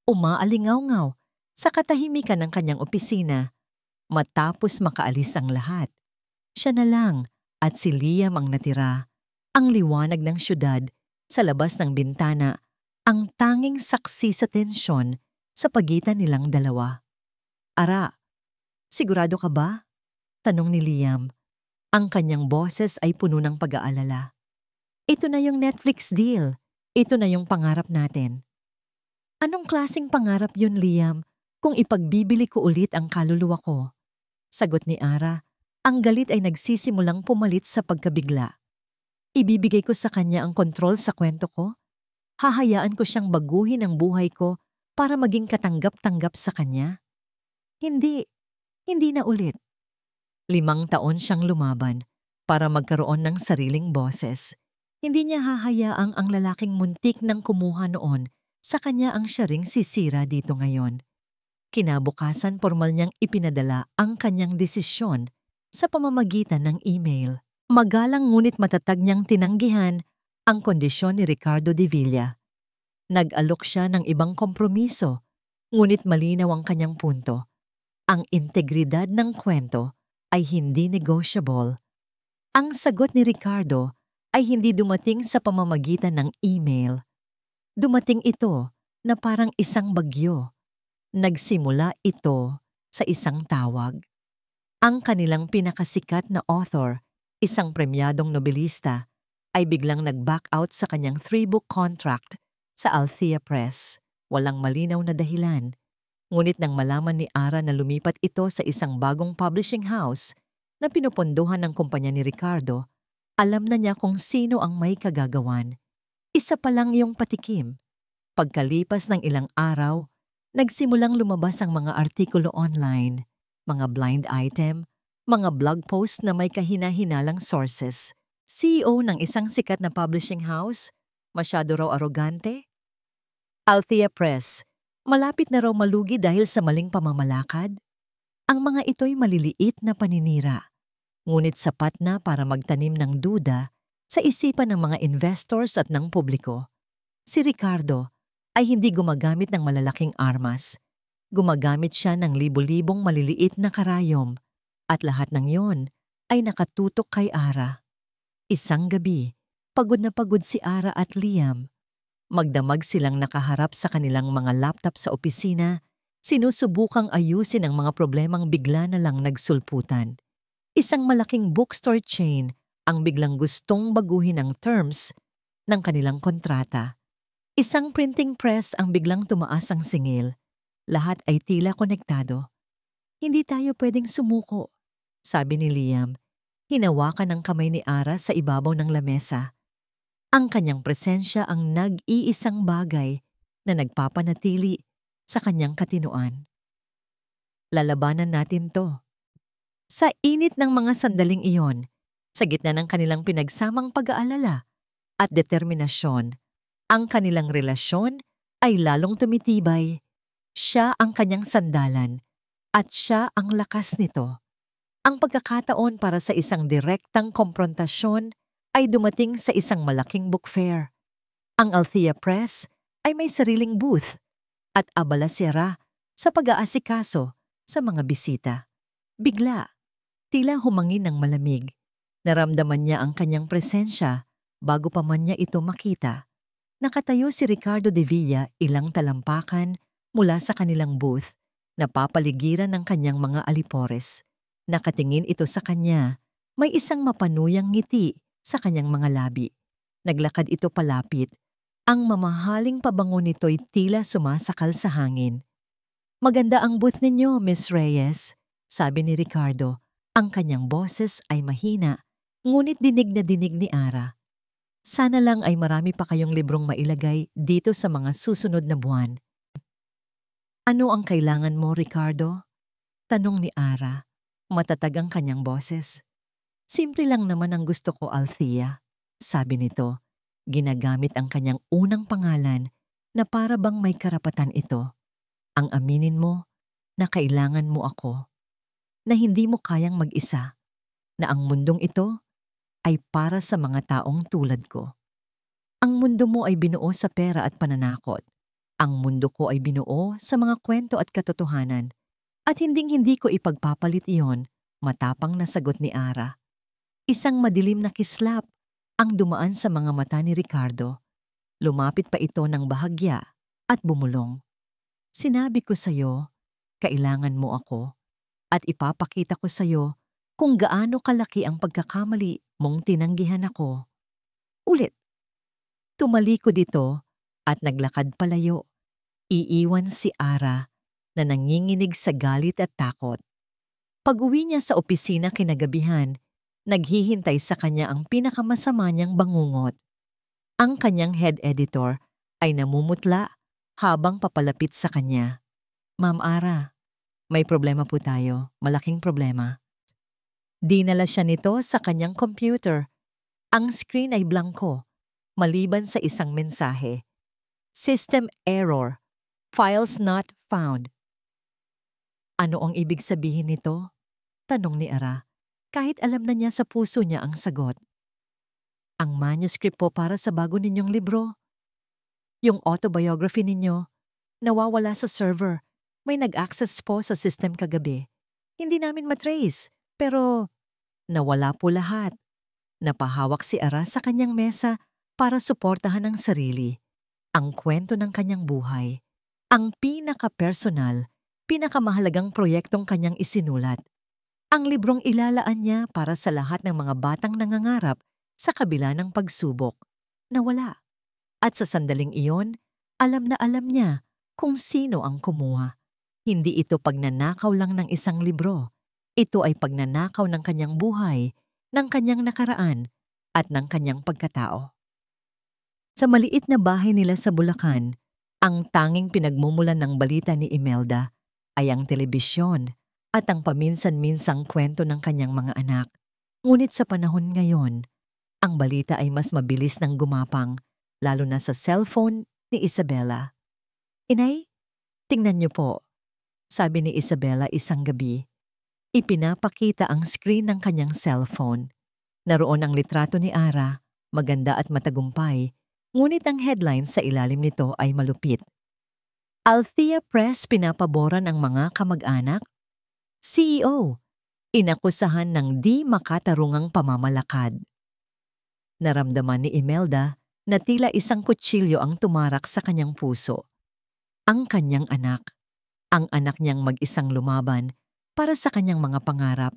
[SPEAKER 1] Umaalingaw-ngaw sa katahimikan ng kanyang opisina. Matapos makaalis ang lahat, siya na lang at si Liam ang natira. Ang liwanag ng syudad sa labas ng bintana, ang tanging saksi sa tensyon sa pagitan nilang dalawa. Ara, sigurado ka ba? Tanong ni Liam. Ang kanyang boses ay puno ng pag-aalala. Ito na yung Netflix deal. Ito na yung pangarap natin. Anong klaseng pangarap yun, Liam, kung ipagbibili ko ulit ang kaluluwa ko? Sagot ni Ara. Ang galit ay nagsisimulang pumalit sa pagkabigla. Ibibigay ko sa kanya ang kontrol sa kwento ko? Hahayaan ko siyang baguhin ang buhay ko para maging katanggap-tanggap sa kanya? Hindi. Hindi na ulit. 5 taon siyang lumaban para magkaroon ng sariling boses. Hindi niya hahayaang ang lalaking muntik nang kumuha noon sa kanya ang siya ring sisira dito ngayon. Kinabukasan formal niyang ipinadala ang kanyang desisyon sa pamamagitan ng email. Magalang ngunit matatag niyang tinanggihan ang kondisyon ni Ricardo De Villa. Nag-alok siya ng ibang kompromiso, ngunit malinaw ang kanyang punto. Ang integridad ng kwento ay hindi negotiable. Ang sagot ni Ricardo ay hindi dumating sa pamamagitan ng email. Dumating ito na parang isang bagyo. Nagsimula ito sa isang tawag. Ang kanilang pinakasikat na author, isang premyadong nobelista, ay biglang nag-back out sa kanyang 3-book contract sa Althea Press. Walang malinaw na dahilan. Ngunit nang malaman ni Ara na lumipat ito sa isang bagong publishing house na pinupondohan ng kumpanya ni Ricardo, alam na niya kung sino ang may kagagawan. Isa pa lang yung patikim. Pagkalipas ng ilang araw, nagsimulang lumabas ang mga artikulo online, mga blind item, mga blog post na may kahina-hinalang sources, CEO ng isang sikat na publishing house, masyado raw arogante. Althea Press, malapit na raw malugi dahil sa maling pamamalakad. Ang mga ito'y maliliit na paninira, ngunit sapat na para magtanim ng duda sa isipan ng mga investors at ng publiko. Si Ricardo ay hindi gumagamit ng malalaking armas. Gumagamit siya ng libo-libong maliliit na karayom at lahat ng yon ay nakatutok kay Ara. Isang gabi, pagod na pagod si Ara at Liam. Magdamag silang nakaharap sa kanilang mga laptop sa opisina, sinusubukang ayusin ang mga problemang bigla na lang nagsulputan. Isang malaking bookstore chain ang biglang gustong baguhin ang terms ng kanilang kontrata. Isang printing press ang biglang tumaas ang singil. Lahat ay tila konektado. Hindi tayo pwedeng sumuko, sabi ni Liam. Hinawakan ng kamay ni Ara sa ibabaw ng lamesa. Ang kanyang presensya ang nag-iisang bagay na nagpapanatili sa kanyang katinuan. Lalabanan natin to. Sa init ng mga sandaling iyon, sa gitna ng kanilang pinagsamang pag-aalala at determinasyon, ang kanilang relasyon ay lalong tumitibay. Siya ang kanyang sandalan at siya ang lakas nito. Ang pagkakataon para sa isang direktang komprontasyon ay dumating sa isang malaking book fair. Ang Althea Press ay may sariling booth at abala si Ara sa pag-aasikaso sa mga bisita. Bigla, tila humangin ng malamig. Naramdaman niya ang kanyang presensya bago pa man niya ito makita. Nakatayo si Ricardo de Villa ilang talampakan mula sa kanilang booth, napapaligiran ng kanyang mga alipores. Nakatingin ito sa kanya, may isang mapanuyang ngiti sa kanyang mga labi. Naglakad ito palapit. Ang mamahaling pabango nito'y tila sumasakal sa hangin. "Maganda ang booth ninyo, Miss Reyes," sabi ni Ricardo. Ang kanyang boses ay mahina, ngunit dinig na dinig ni Ara. "Sana lang ay marami pa kayong librong mailagay dito sa mga susunod na buwan." "Ano ang kailangan mo, Ricardo?" tanong ni Ara. Matatag ang kanyang boses. "Simple lang naman ang gusto ko, Althea," sabi nito. Ginagamit ang kanyang unang pangalan na para bang may karapatan ito. "Ang aminin mo na kailangan mo ako, na hindi mo kayang mag-isa, na ang mundong ito ay para sa mga taong tulad ko. Ang mundo mo ay binuo sa pera at pananakot. Ang mundo ko ay binuo sa mga kwento at katotohanan. At hinding-hindi ko ipagpapalit iyon," matapang na sagot ni Ara. Isang madilim na kislap ang dumaan sa mga mata ni Ricardo. Lumapit pa ito ng bahagya at bumulong. "Sinabi ko sa'yo, kailangan mo ako, at ipapakita ko sa'yo kung gaano kalaki ang pagkakamali mong tinanggihan ako." Ulit. Tumalikod ito at naglakad palayo. Iiwan si Ara na nanginginig sa galit at takot. Pag-uwi niya sa opisina kinagabihan, naghihintay sa kanya ang pinakamasama niyang bangungot. Ang kanyang head editor ay namumutla habang papalapit sa kanya. "Ma'am Ara, may problema po tayo, malaking problema." Dinala siya nito sa kanyang computer. Ang screen ay blanko, maliban sa isang mensahe. "System error. Files not found." "Ano ang ibig sabihin nito?" tanong ni Ara, kahit alam na niya sa puso niya ang sagot. "Ang manuscript po para sa bago ninyong libro. Yung autobiography ninyo, nawawala sa server. May nag-access po sa system kagabi. Hindi namin matrace, pero nawala po lahat." Napahawak si Ara sa kanyang mesa para suportahan ang sarili. Ang kwento ng kanyang buhay. Ang pinaka-personal, pinakamahalagang proyektong kanyang isinulat. Ang librong ilalaan niya para sa lahat ng mga batang nangangarap sa kabila ng pagsubok. Nawala. At sa sandaling iyon, alam na alam niya kung sino ang kumuha. Hindi ito pagnanakaw lang ng isang libro. Ito ay pagnanakaw ng kanyang buhay, ng kanyang nakaraan, at ng kanyang pagkatao. Sa maliit na bahay nila sa Bulacan, ang tanging pinagmumulan ng balita ni Imelda ay ang telebisyon at ang paminsan-minsang kwento ng kanyang mga anak. Ngunit sa panahon ngayon, ang balita ay mas mabilis nang gumapang, lalo na sa cellphone ni Isabella. "Inay, tingnan niyo po," sabi ni Isabella isang gabi. Ipinapakita ang screen ng kanyang cellphone. Naroon ang litrato ni Ara, maganda at matagumpay, ngunit ang headline sa ilalim nito ay malupit. Althea Press pinapaboran ang mga kamag-anak. CEO, inakusahan ng di makatarungang pamamalakad. Naramdaman ni Imelda na tila isang kutsilyo ang tumarak sa kanyang puso. Ang kanyang anak. Ang anak niyang mag-isang lumaban para sa kanyang mga pangarap.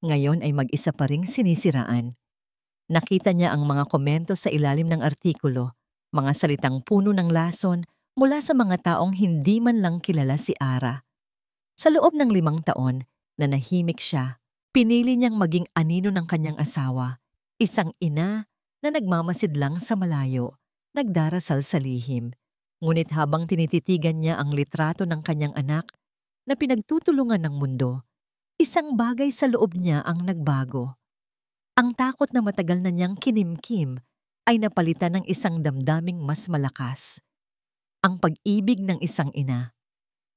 [SPEAKER 1] Ngayon ay mag-isa pa ring sinisiraan. Nakita niya ang mga komento sa ilalim ng artikulo, mga salitang puno ng lason mula sa mga taong hindi man lang kilala si Ara. Sa loob ng 5 taon na nahimik siya, pinili niyang maging anino ng kanyang asawa, isang ina na nagmamasid lang sa malayo, nagdarasal sa lihim. Ngunit habang tinititigan niya ang litrato ng kanyang anak na pinagtutulungan ng mundo, isang bagay sa loob niya ang nagbago. Ang takot na matagal na niyang kinimkim ay napalitan ng isang damdaming mas malakas. Ang pag-ibig ng isang ina.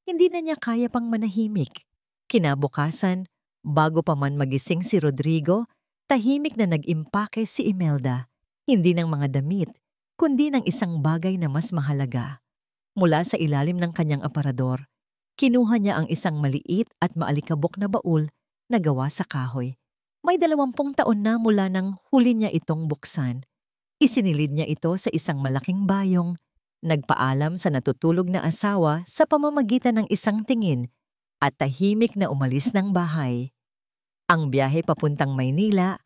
[SPEAKER 1] Hindi na niya kaya pang manahimik. Kinabukasan, bago pa man magising si Rodrigo, tahimik na nag-impake si Imelda, hindi ng mga damit, kundi ng isang bagay na mas mahalaga. Mula sa ilalim ng kanyang aparador, kinuha niya ang isang maliit at maalikabok na baul na gawa sa kahoy. May 20 taon na mula nang huli niya itong buksan. Isinilid niya ito sa isang malaking bayong, nagpaalam sa natutulog na asawa sa pamamagitan ng isang tingin at tahimik na umalis ng bahay. Ang biyahe papuntang Maynila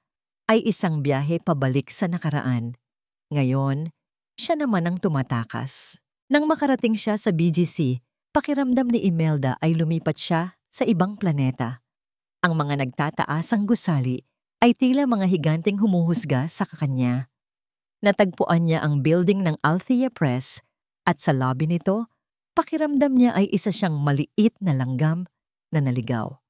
[SPEAKER 1] ay isang biyahe pabalik sa nakaraan. Ngayon, siya naman ang tumatakas. Nang makarating siya sa BGC, pakiramdam ni Imelda ay lumipat siya sa ibang planeta. Ang mga nagtataasang gusali ay tila mga higanteng humuhusga sa kanya. Natagpuan niya ang building ng Althea Press at sa lobby nito, pakiramdam niya ay isa siyang maliit na langgam na naligaw.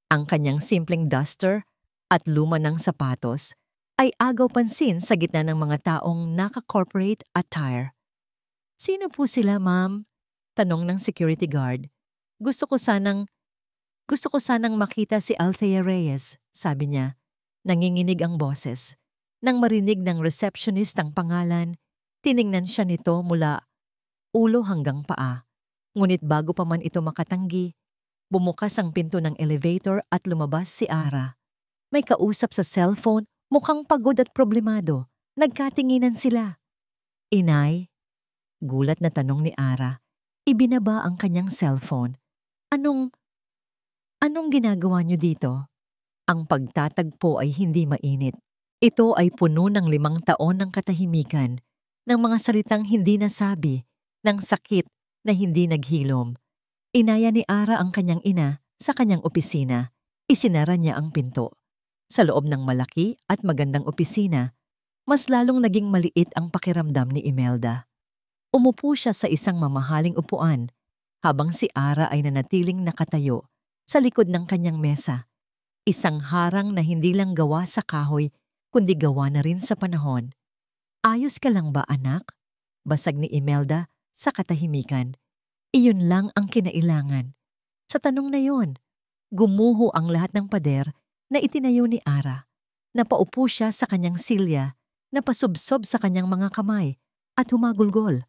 [SPEAKER 1] Ang kanyang simpleng duster at luma ng sapatos ay agaw pansin sa gitna ng mga taong naka-corporate attire. "Sino po sila, ma'am?" tanong ng security guard. Gusto ko sanang makita si Althea Reyes," sabi niya. Nanginginig ang boses. Nang marinig ng receptionist ang pangalan, tiningnan siya nito mula ulo hanggang paa. Ngunit bago pa man ito makatanggi, bumukas ang pinto ng elevator at lumabas si Ara. May kausap sa cellphone, mukhang pagod at problemado. Nagkatinginan sila. "Inay?" Gulat na tanong ni Ara. Ibinaba ang kanyang cellphone. Anong ginagawa niyo dito?" Ang pagtatagpo ay hindi mainit. Ito ay puno ng 5 taon ng katahimikan, ng mga salitang hindi nasabi, ng sakit na hindi naghilom. Inaya ni Ara ang kanyang ina sa kanyang opisina. Isinara niya ang pinto. Sa loob ng malaki at magandang opisina, mas lalong naging maliit ang pakiramdam ni Imelda. Umupo siya sa isang mamahaling upuan, habang si Ara ay nanatiling nakatayo sa likod ng kanyang mesa. Isang harang na hindi lang gawa sa kahoy, kundi gawa na rin sa panahon. "Ayos ka lang ba, anak?" Basag ni Imelda sa katahimikan. Iyon lang ang kinailangan. Sa tanong na yon, gumuho ang lahat ng pader na itinayo ni Ara. Napaupo siya sa kanyang silya, napasubsob sa kanyang mga kamay, at humagulgol.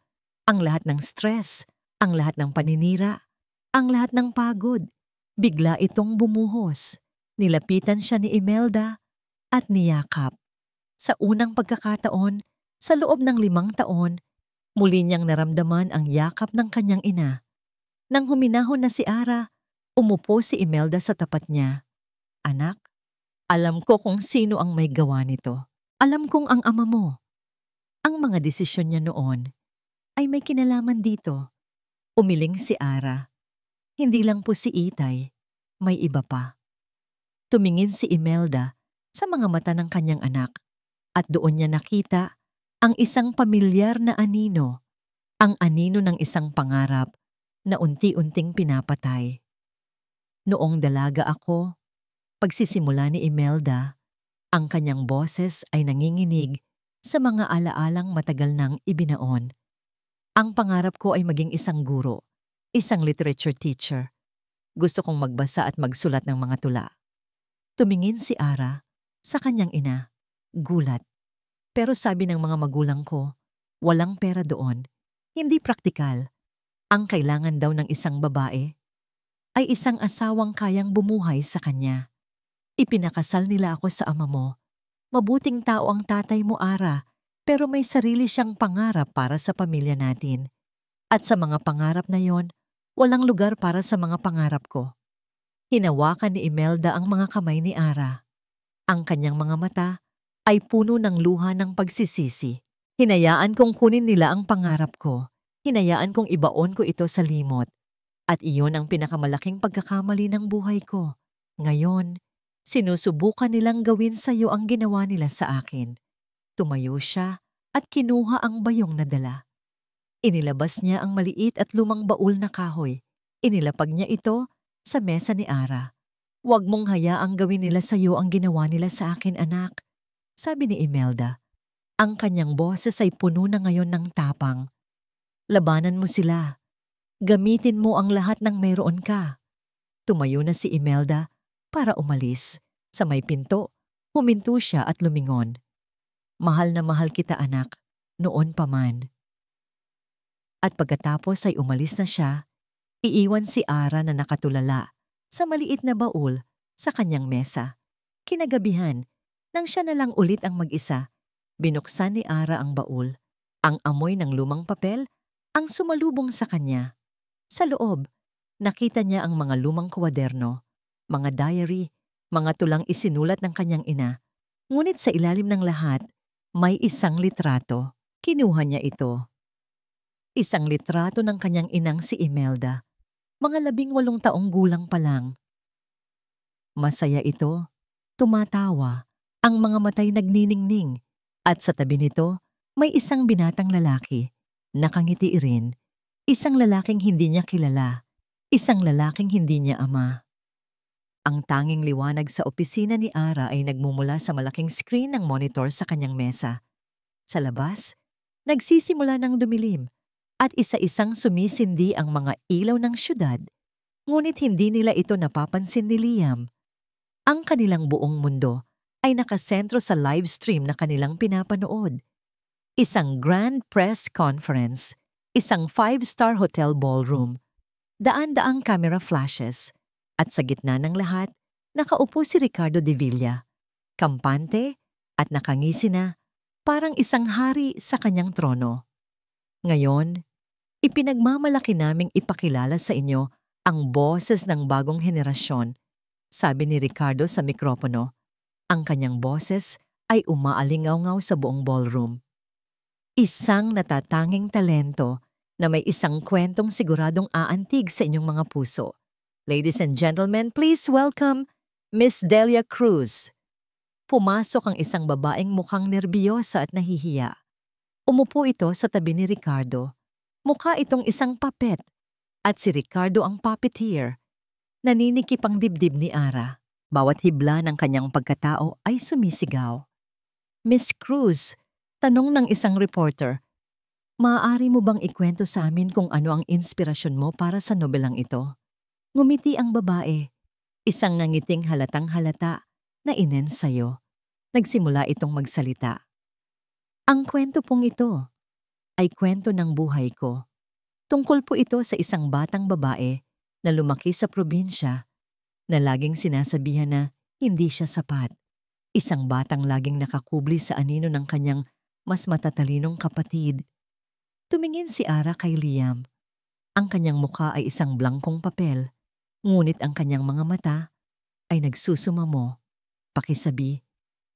[SPEAKER 1] Ang lahat ng stress, ang lahat ng paninira, ang lahat ng pagod, bigla itong bumuhos. Nilapitan siya ni Imelda at niyakap. Sa unang pagkakataon, sa loob ng 5 taon, muli niyang naramdaman ang yakap ng kanyang ina. Nang huminahon na si Ara, umupo si Imelda sa tapat niya. "Anak, alam ko kung sino ang may gawa nito. Alam kong ang ama mo." Ang mga desisyon niya noon ay may kinalaman dito. Umiling si Ara. Hindi lang po si Itay, may iba pa. Tumingin si Imelda sa mga mata ng kanyang anak at doon niya nakita ang isang pamilyar na anino, ang anino ng isang pangarap na unti-unting pinapatay. Noong dalaga ako, pagsisimula ni Imelda, ang kanyang boses ay nanginginig sa mga alaalang matagal nang ibinaon. Ang pangarap ko ay maging isang guro, isang literature teacher. Gusto kong magbasa at magsulat ng mga tula. Tumingin si Ara sa kanyang ina. Gulat. Pero sabi ng mga magulang ko, walang pera doon. Hindi praktikal. Ang kailangan daw ng isang babae ay isang asawang kayang bumuhay sa kanya. Ipinakasal nila ako sa ama mo. Mabuting tao ang tatay mo, Ara, pero may sarili siyang pangarap para sa pamilya natin. At sa mga pangarap na yon, walang lugar para sa mga pangarap ko. Hinawakan ni Imelda ang mga kamay ni Ara. Ang kanyang mga mata ay puno ng luha ng pagsisisi. Hinayaan kong kunin nila ang pangarap ko. Hinayaan kong ibaon ko ito sa limot. At iyon ang pinakamalaking pagkakamali ng buhay ko. Ngayon, sinusubukan nilang gawin sa iyo ang ginawa nila sa akin. Tumayo siya at kinuha ang bayong na dala. Inilabas niya ang maliit at lumang baul na kahoy. Inilapag niya ito sa mesa ni Ara. Huwag mong hayaang gawin nila sa iyo ang ginawa nila sa akin, anak. Sabi ni Imelda. Ang kanyang boses ay puno na ngayon ng tapang. Labanan mo sila. Gamitin mo ang lahat ng mayroon ka. Tumayo na si Imelda para umalis. Sa may pinto, huminto siya at lumingon. Mahal na mahal kita, anak, noon pa man. At pagkatapos ay umalis na siya, iiwan si Ara na nakatulala sa maliit na baul sa kanyang mesa. Kinagabihan, nang siya na lang ulit ang mag-isa, binuksan ni Ara ang baul. Ang amoy ng lumang papel ang sumalubong sa kanya. Sa loob, nakita niya ang mga lumang kwaderno, mga diary, mga tulang isinulat ng kanyang ina. Ngunit sa ilalim ng lahat, may isang litrato. Kinuha niya ito. Isang litrato ng kanyang inang si Imelda. Mga 18 taong gulang pa lang. Masaya ito, tumatawa, ang mga matay nagniningning, at sa tabi nito may isang binatang lalaki, nakangiti rin, isang lalaking hindi niya kilala, isang lalaking hindi niya ama. Ang tanging liwanag sa opisina ni Ara ay nagmumula sa malaking screen ng monitor sa kanyang mesa. Sa labas, nagsisimula ng dumilim at isa-isang sumisindi ang mga ilaw ng syudad, ngunit hindi nila ito napapansin ni Liam. Ang kanilang buong mundo ay nakasentro sa live stream na kanilang pinapanood. Isang grand press conference, isang 5-star hotel ballroom, daan-daang camera flashes, at sa gitna ng lahat, nakaupo si Ricardo de Villa, kampante at nakangisi na, parang isang hari sa kanyang trono. Ngayon, ipinagmamalaki naming ipakilala sa inyo ang boses ng bagong henerasyon, sabi ni Ricardo sa mikropono. Ang kanyang boses ay umaalingaw-ngaw sa buong ballroom. Isang natatanging talento na may isang kwentong siguradong aantig sa inyong mga puso. Ladies and gentlemen, please welcome Miss Delia Cruz. Pumasok ang isang babaeng mukhang nerbiyosa at nahihiya. Umupo ito sa tabi ni Ricardo. Mukha itong isang puppet at si Ricardo ang puppeteer. Naninikip ang dibdib ni Ara. Bawat hibla ng kanyang pagkatao ay sumisigaw. Miss Cruz, tanong ng isang reporter, maaari mo bang ikwento sa amin kung ano ang inspirasyon mo para sa nobelang ito? Ngumiti ang babae, isang nangiting halatang halata na inensayo. Nagsimula itong magsalita. Ang kwento pong ito ay kwento ng buhay ko. Tungkol po ito sa isang batang babae na lumaki sa probinsya na laging sinasabihan na hindi siya sapat. Isang batang laging nakakubli sa anino ng kanyang mas matatalinong kapatid. Tumingin si Ara kay Liam. Ang kanyang mukha ay isang blangkong papel, ngunit ang kanyang mga mata ay nagsusumamo. Pakisabi,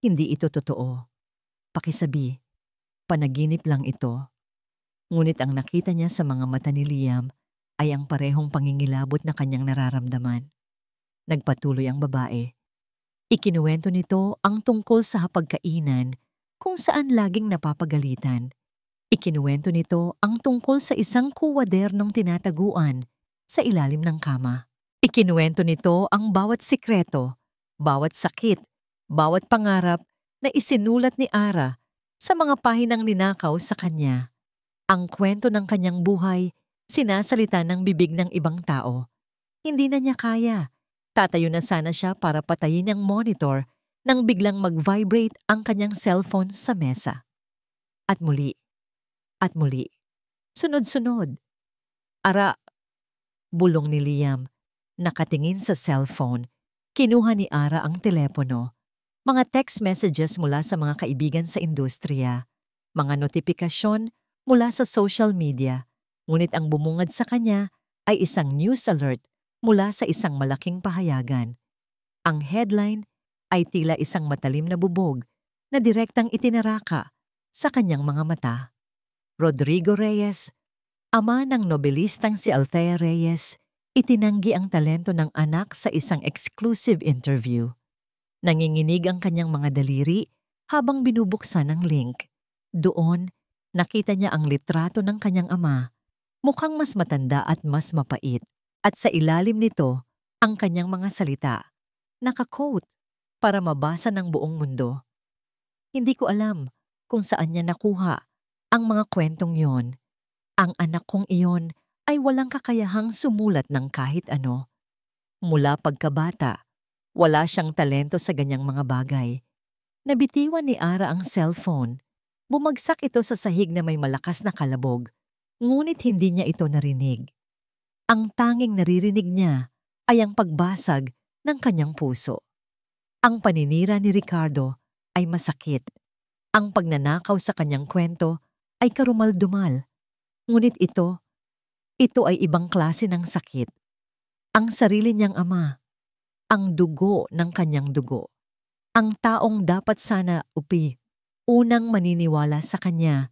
[SPEAKER 1] hindi ito totoo. Pakisabi, panaginip lang ito. Ngunit ang nakita niya sa mga mata ni Liam ay ang parehong pangingilabot na kanyang nararamdaman. Nagpatuloy ang babae. Ikinuwento nito ang tungkol sa hapagkainan kung saan laging napapagalitan. Ikinuwento nito ang tungkol sa isang kuwadernong tinataguan sa ilalim ng kama. Ikinuwento nito ang bawat sikreto, bawat sakit, bawat pangarap na isinulat ni Ara sa mga pahinang ninakaw sa kanya. Ang kwento ng kanyang buhay, sinasalita ng bibig ng ibang tao. Hindi na niya kaya. Tatayo na sana siya para patayin ang monitor nang biglang mag-vibrate ang kanyang cellphone sa mesa. At muli, at muli, sunod-sunod. Ara, bulong ni Liam. Nakatingin sa cellphone, kinuha ni Ara ang telepono. Mga text messages mula sa mga kaibigan sa industriya. Mga notifikasyon mula sa social media. Ngunit ang bumungad sa kanya ay isang news alert mula sa isang malaking pahayagan. Ang headline ay tila isang matalim na bubog na direktang itinaraka sa kanyang mga mata. Rodrigo Reyes, ama ng nobelistang si Althea Reyes, itinanggi ang talento ng anak sa isang exclusive interview. Nanginginig ang kanyang mga daliri habang binubuksan ang link. Doon, nakita niya ang litrato ng kanyang ama, mukhang mas matanda at mas mapait. At sa ilalim nito, ang kanyang mga salita. Naka-quote para mabasa ng buong mundo. Hindi ko alam kung saan niya nakuha ang mga kwentong yon. Ang anak kong iyon ay walang kakayahang sumulat ng kahit ano. Mula pagkabata, wala siyang talento sa ganyang mga bagay. Nabitiwan ni Ara ang cellphone. Bumagsak ito sa sahig na may malakas na kalabog, ngunit hindi niya ito narinig. Ang tanging naririnig niya ay ang pagbasag ng kanyang puso. Ang paninira ni Ricardo ay masakit. Ang pagnanakaw sa kanyang kwento ay karumal-dumal. Ngunit ito ay ibang klase ng sakit. Ang sarili niyang ama, ang dugo ng kanyang dugo. Ang taong dapat sana unang maniniwala sa kanya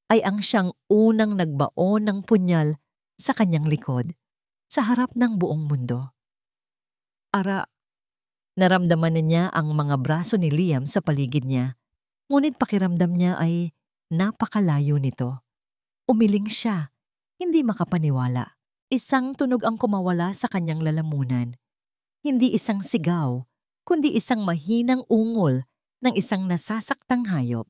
[SPEAKER 1] ay ang siyang unang nagbaon ng punyal sa kanyang likod, sa harap ng buong mundo. Ara, naramdaman na niya ang mga braso ni Liam sa paligid niya, ngunit pakiramdam niya ay napakalayo nito. Umiling siya, hindi makapaniwala. Isang tunog ang kumawala sa kanyang lalamunan. Hindi isang sigaw, kundi isang mahinang ungol ng isang nasasaktang hayop.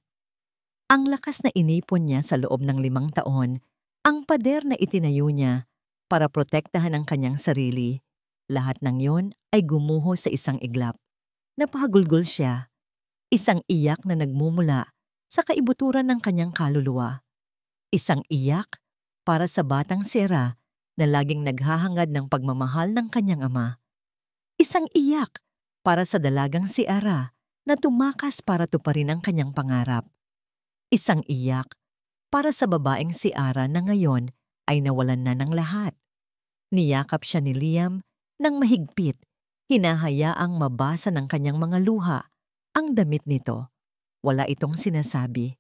[SPEAKER 1] Ang lakas na inipon niya sa loob ng 5 taon, ang pader na itinayo niya para protektahan ang kanyang sarili. Lahat ng yon ay gumuho sa isang iglap. Napahagulgol siya, isang iyak na nagmumula sa kaibuturan ng kanyang kaluluwa. Isang iyak para sa batang sira na laging naghahangad ng pagmamahal ng kanyang ama. Isang iyak para sa dalagang si Ara na tumakas para tuparin ang kanyang pangarap. Isang iyak para sa babaeng si Ara na ngayon ay nawalan na ng lahat. Niyakap siya ni Liam ng mahigpit, hinahayaang mabasa ng kanyang mga luha ang damit nito. Wala itong sinasabi.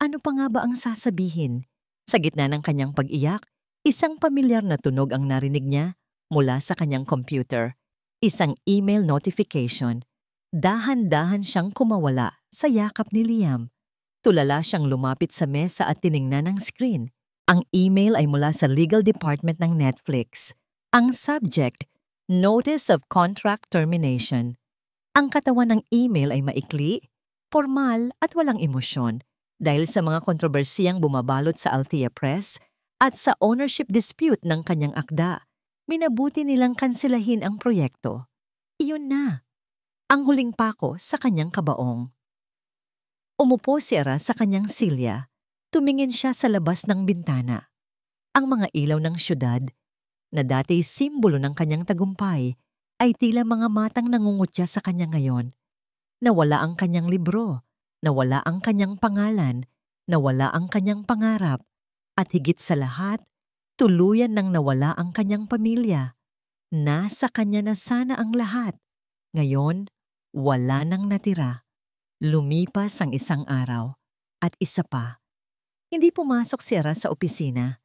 [SPEAKER 1] Ano pa nga ba ang sasabihin? Sa gitna ng kanyang pag-iyak, isang pamilyar na tunog ang narinig niya mula sa kanyang computer. Isang email notification. Dahan-dahan siyang kumawala sa yakap ni Liam. Tulala siyang lumapit sa mesa at tiningnan ang screen. Ang email ay mula sa legal department ng Netflix. Ang subject, Notice of Contract Termination. Ang katawan ng email ay maikli, formal at walang emosyon. Dahil sa mga kontrobersiyang bumabalot sa Althea Press at sa ownership dispute ng kanyang akda, minabuti nilang kansilahin ang proyekto. Iyon na, ang huling pako sa kanyang kabaong. Umupo si Ara sa kanyang silya, tumingin siya sa labas ng bintana. Ang mga ilaw ng syudad, na dati simbolo ng kanyang tagumpay, ay tila mga matang nangungutya sa kanya ngayon. Nawala ang kanyang libro, nawala ang kanyang pangalan, nawala ang kanyang pangarap, at higit sa lahat, tuluyan nang nawala ang kanyang pamilya. Nasa kanya na sana ang lahat. Ngayon, wala nang natira. Lumipas ang isang araw, at isa pa. Hindi pumasok si Ara sa opisina.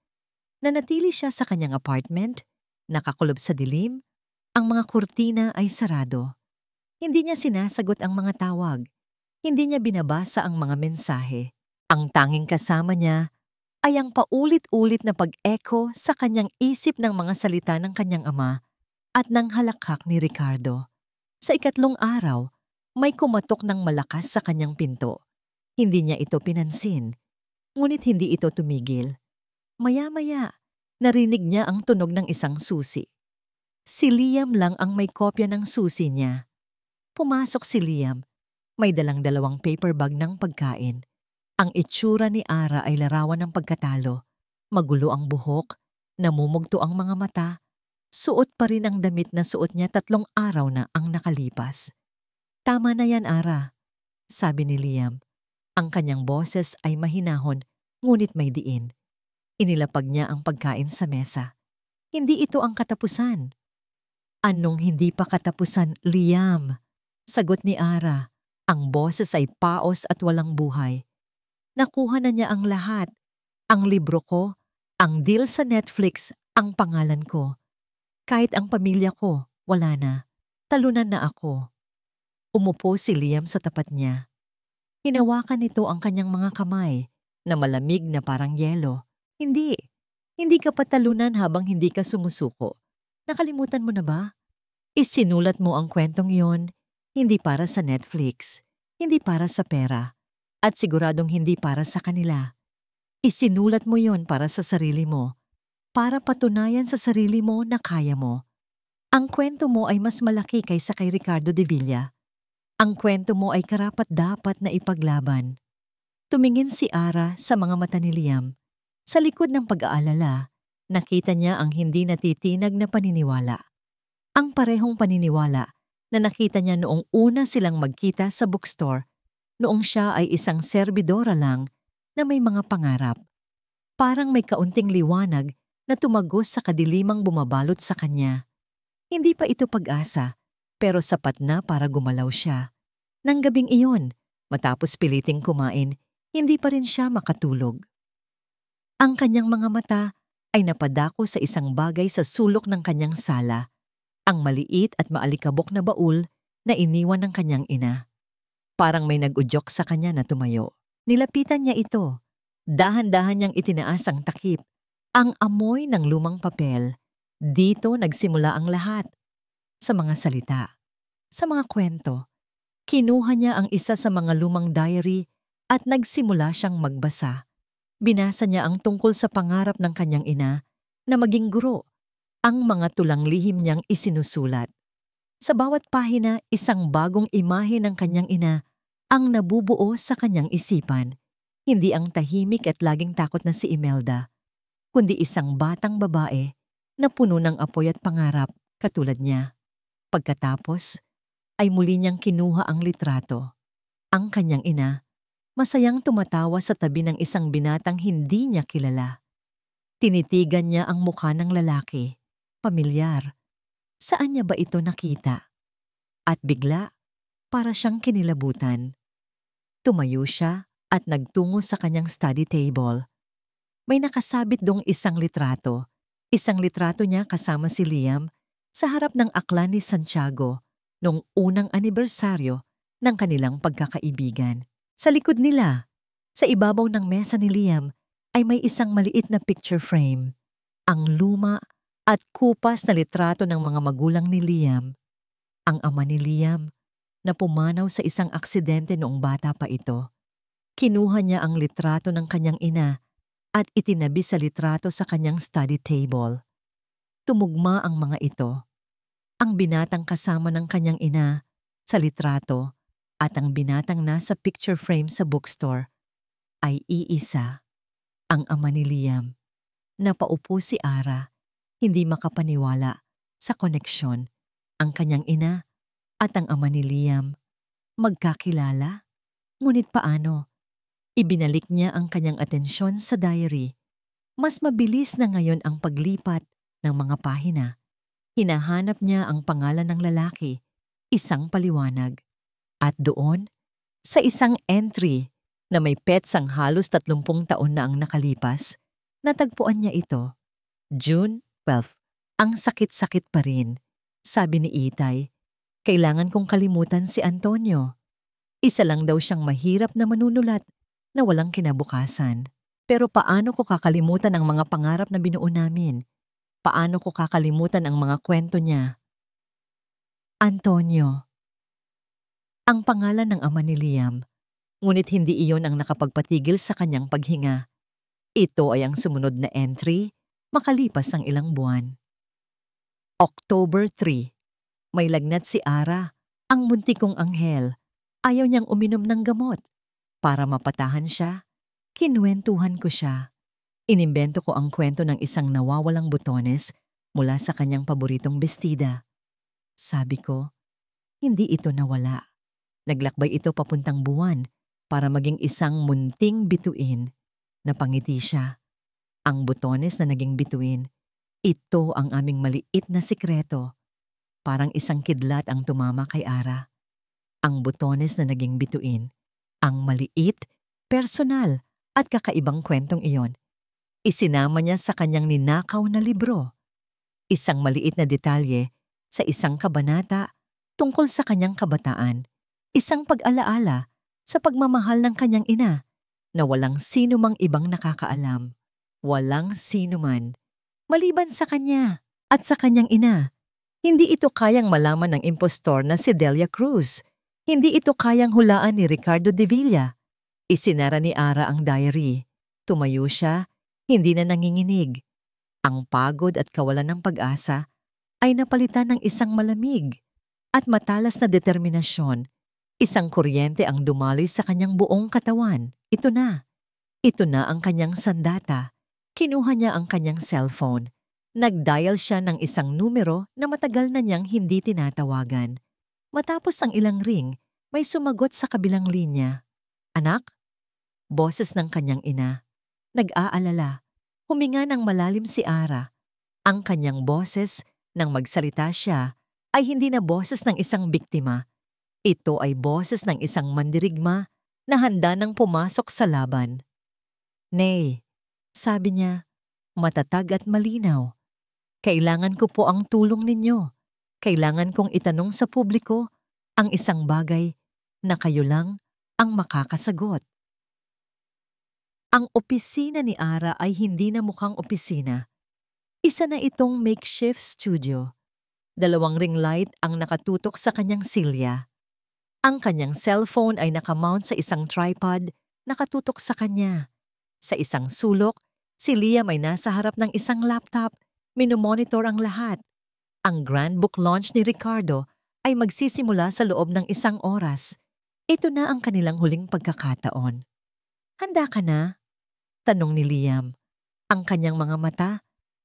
[SPEAKER 1] Nanatili siya sa kanyang apartment, nakakulob sa dilim, ang mga kurtina ay sarado. Hindi niya sinasagot ang mga tawag. Hindi niya binabasa ang mga mensahe. Ang tanging kasama niya ay ang paulit-ulit na pag-echo sa kanyang isip ng mga salita ng kanyang ama. at ng halakhak ni Ricardo. Sa ikatlong araw, may kumatok ng malakas sa kanyang pinto. Hindi niya ito pinansin, ngunit hindi ito tumigil. Maya-maya, narinig niya ang tunog ng isang susi. Si Liam lang ang may kopya ng susi niya. Pumasok si Liam. May dalang dalawang paper bag ng pagkain. Ang itsura ni Ara ay larawan ng pagkatalo. Magulo ang buhok, namumugto ang mga mata. Suot pa rin ang damit na suot niya 3 araw na ang nakalipas. Tama na yan, Ara, sabi ni Liam. Ang kanyang boses ay mahinahon, ngunit may diin. Inilapag niya ang pagkain sa mesa. Hindi ito ang katapusan. Anong hindi pa katapusan, Liam? Sagot ni Ara. Ang boses ay paos at walang buhay. Nakuha na niya ang lahat. Ang libro ko, ang deal sa Netflix, ang pangalan ko. Kahit ang pamilya ko, wala na. Talunan na ako. Umupo si Liam sa tapat niya. Hinawakan nito ang kanyang mga kamay na malamig na parang yelo. Hindi. Hindi ka patalunan habang hindi ka sumusuko. Nakalimutan mo na ba? Isinulat mo ang kwentong yon, hindi para sa Netflix, hindi para sa pera, at siguradong hindi para sa kanila. Isinulat mo yon para sa sarili mo, para patunayan sa sarili mo na kaya mo. Ang kwento mo ay mas malaki kaysa kay Ricardo de Villa. Ang kwento mo ay karapat-dapat na ipaglaban. Tumingin si Ara sa mga mata ni Liam. Sa likod ng pag-aalala, nakita niya ang hindi natitinag na paniniwala. Ang parehong paniniwala na nakita niya noong una silang magkita sa bookstore, noong siya ay isang serbidora lang na may mga pangarap. Parang may kaunting liwanag na tumagos sa kadilimang bumabalot sa kanya. Hindi pa ito pag-asa, pero sapat na para gumalaw siya. Nang gabing iyon, matapos piliting kumain, hindi pa rin siya makatulog. Ang kanyang mga mata ay napadako sa isang bagay sa sulok ng kanyang sala, ang maliit at maalikabok na baul na iniwan ng kanyang ina. Parang may nag-udyok sa kanya na tumayo. Nilapitan niya ito. Dahan-dahan niyang itinaas ang takip. Ang amoy ng lumang papel. Dito nagsimula ang lahat. Sa mga salita, sa mga kwento. Kinuha niya ang isa sa mga lumang diary at nagsimula siyang magbasa. Binasa niya ang tungkol sa pangarap ng kanyang ina na maging guro. Ang mga tulang lihim niyang isinusulat. Sa bawat pahina, isang bagong imahe ng kanyang ina ang nabubuo sa kanyang isipan. Hindi ang tahimik at laging takot na si Imelda, kundi isang batang babae na puno ng apoy at pangarap katulad niya. Pagkatapos, ay muli niyang kinuha ang litrato. Ang kanyang ina, masayang tumatawa sa tabi ng isang binatang hindi niya kilala. Tinitigan niya ang mukha ng lalaki. Pamilyar. Saan niya ba ito nakita? At bigla, para siyang kinilabutan. Tumayo siya at nagtungo sa kanyang study table. May nakasabit dong isang litrato. Isang litrato niya kasama si Liam sa harap ng aklan ni Santiago noong unang anibersaryo ng kanilang pagkakaibigan. Sa likod nila, sa ibabaw ng mesa ni Liam, ay may isang maliit na picture frame. Ang luma at kupas na litrato ng mga magulang ni Liam. Ang ama ni Liam na pumanaw sa isang aksidente noong bata pa ito. Kinuha niya ang litrato ng kanyang ina at itinabi sa litrato sa kanyang study table. Tumugma ang mga ito. Ang binatang kasama ng kanyang ina sa litrato at ang binatang nasa picture frame sa bookstore ay iisa. Ang ama ni Liam. Napaupo si Ara. Hindi makapaniwala sa koneksyon. Ang kanyang ina at ang ama ni Liam magkakilala? Ngunit paano? Ibinalik niya ang kanyang atensyon sa diary. Mas mabilis na ngayon ang paglipat ng mga pahina. Hinahanap niya ang pangalan ng lalaki, isang paliwanag. At doon, sa isang entry na may petsang halos 30 taon na ang nakalipas, natagpuan niya ito. June 12. Ang sakit-sakit pa rin, sabi ni Itay. Kailangan kong kalimutan si Antonio. Isa lang daw siyang mahirap na manunulat na walang kinabukasan. Pero paano ko kakalimutan ang mga pangarap na binuo namin? Paano ko kakalimutan ang mga kwento niya? Antonio. Ang pangalan ng ama ni Liam, ngunit hindi iyon ang nakapagpatigil sa kanyang paghinga. Ito ay ang sumunod na entry, makalipas ang ilang buwan. October 3. May lagnat si Ara, ang muntik kong anghel. Ayaw niyang uminom ng gamot. Para mapatahan siya, kinwentuhan ko siya. Inimbento ko ang kwento ng isang nawawalang butones mula sa kanyang paboritong bestida. Sabi ko, hindi ito nawala. Naglakbay ito papuntang buwan para maging isang munting bituin. Napangiti siya. Ang butones na naging bituin, ito ang aming maliit na sikreto. Parang isang kidlat ang tumama kay Ara. Ang butones na naging bituin, ang maliit, personal at kakaibang kwentong iyon. Isinama niya sa kanyang ninakaw na libro. Isang maliit na detalye sa isang kabanata tungkol sa kanyang kabataan. Isang pag-alaala sa pagmamahal ng kanyang ina na walang sino mang ibang nakakaalam. Walang sino man. Maliban sa kanya at sa kanyang ina. Hindi ito kayang malaman ng impostor na si Delia Cruz. Hindi ito kayang hulaan ni Ricardo de Villa. Isinara ni Ara ang diary. Tumayo siya, hindi na nanginginig. Ang pagod at kawalan ng pag-asa ay napalitan ng isang malamig at matalas na determinasyon. Isang kuryente ang dumaloy sa kanyang buong katawan. Ito na. Ito na ang kanyang sandata. Kinuha niya ang kanyang cellphone. Nag-dial siya ng isang numero na matagal na niyang hindi tinatawagan. Matapos ang ilang ring, may sumagot sa kabilang linya. Anak? Boses ng kanyang ina. Nag-aalala. Huminga ng malalim si Ara. Ang kanyang boses, nang magsalita siya, ay hindi na boses ng isang biktima. Ito ay boses ng isang mandirigma na handa nang pumasok sa laban. Nay, sabi niya, matatag at malinaw. Kailangan ko po ang tulong ninyo. Kailangan kong itanong sa publiko ang isang bagay na kayo lang ang makakasagot. Ang opisina ni Ara ay hindi na mukhang opisina. Isa na itong makeshift studio. 2 ring light ang nakatutok sa kanyang silya. Ang kanyang cellphone ay nakamount sa isang tripod, nakatutok sa kanya. Sa isang sulok, si Liam ay nasa harap ng isang laptop, minomonitor ang lahat. Ang grand book launch ni Ricardo ay magsisimula sa loob ng 1 oras. Ito na ang kanilang huling pagkakataon. Handa ka na? Tanong ni Liam. Ang kanyang mga mata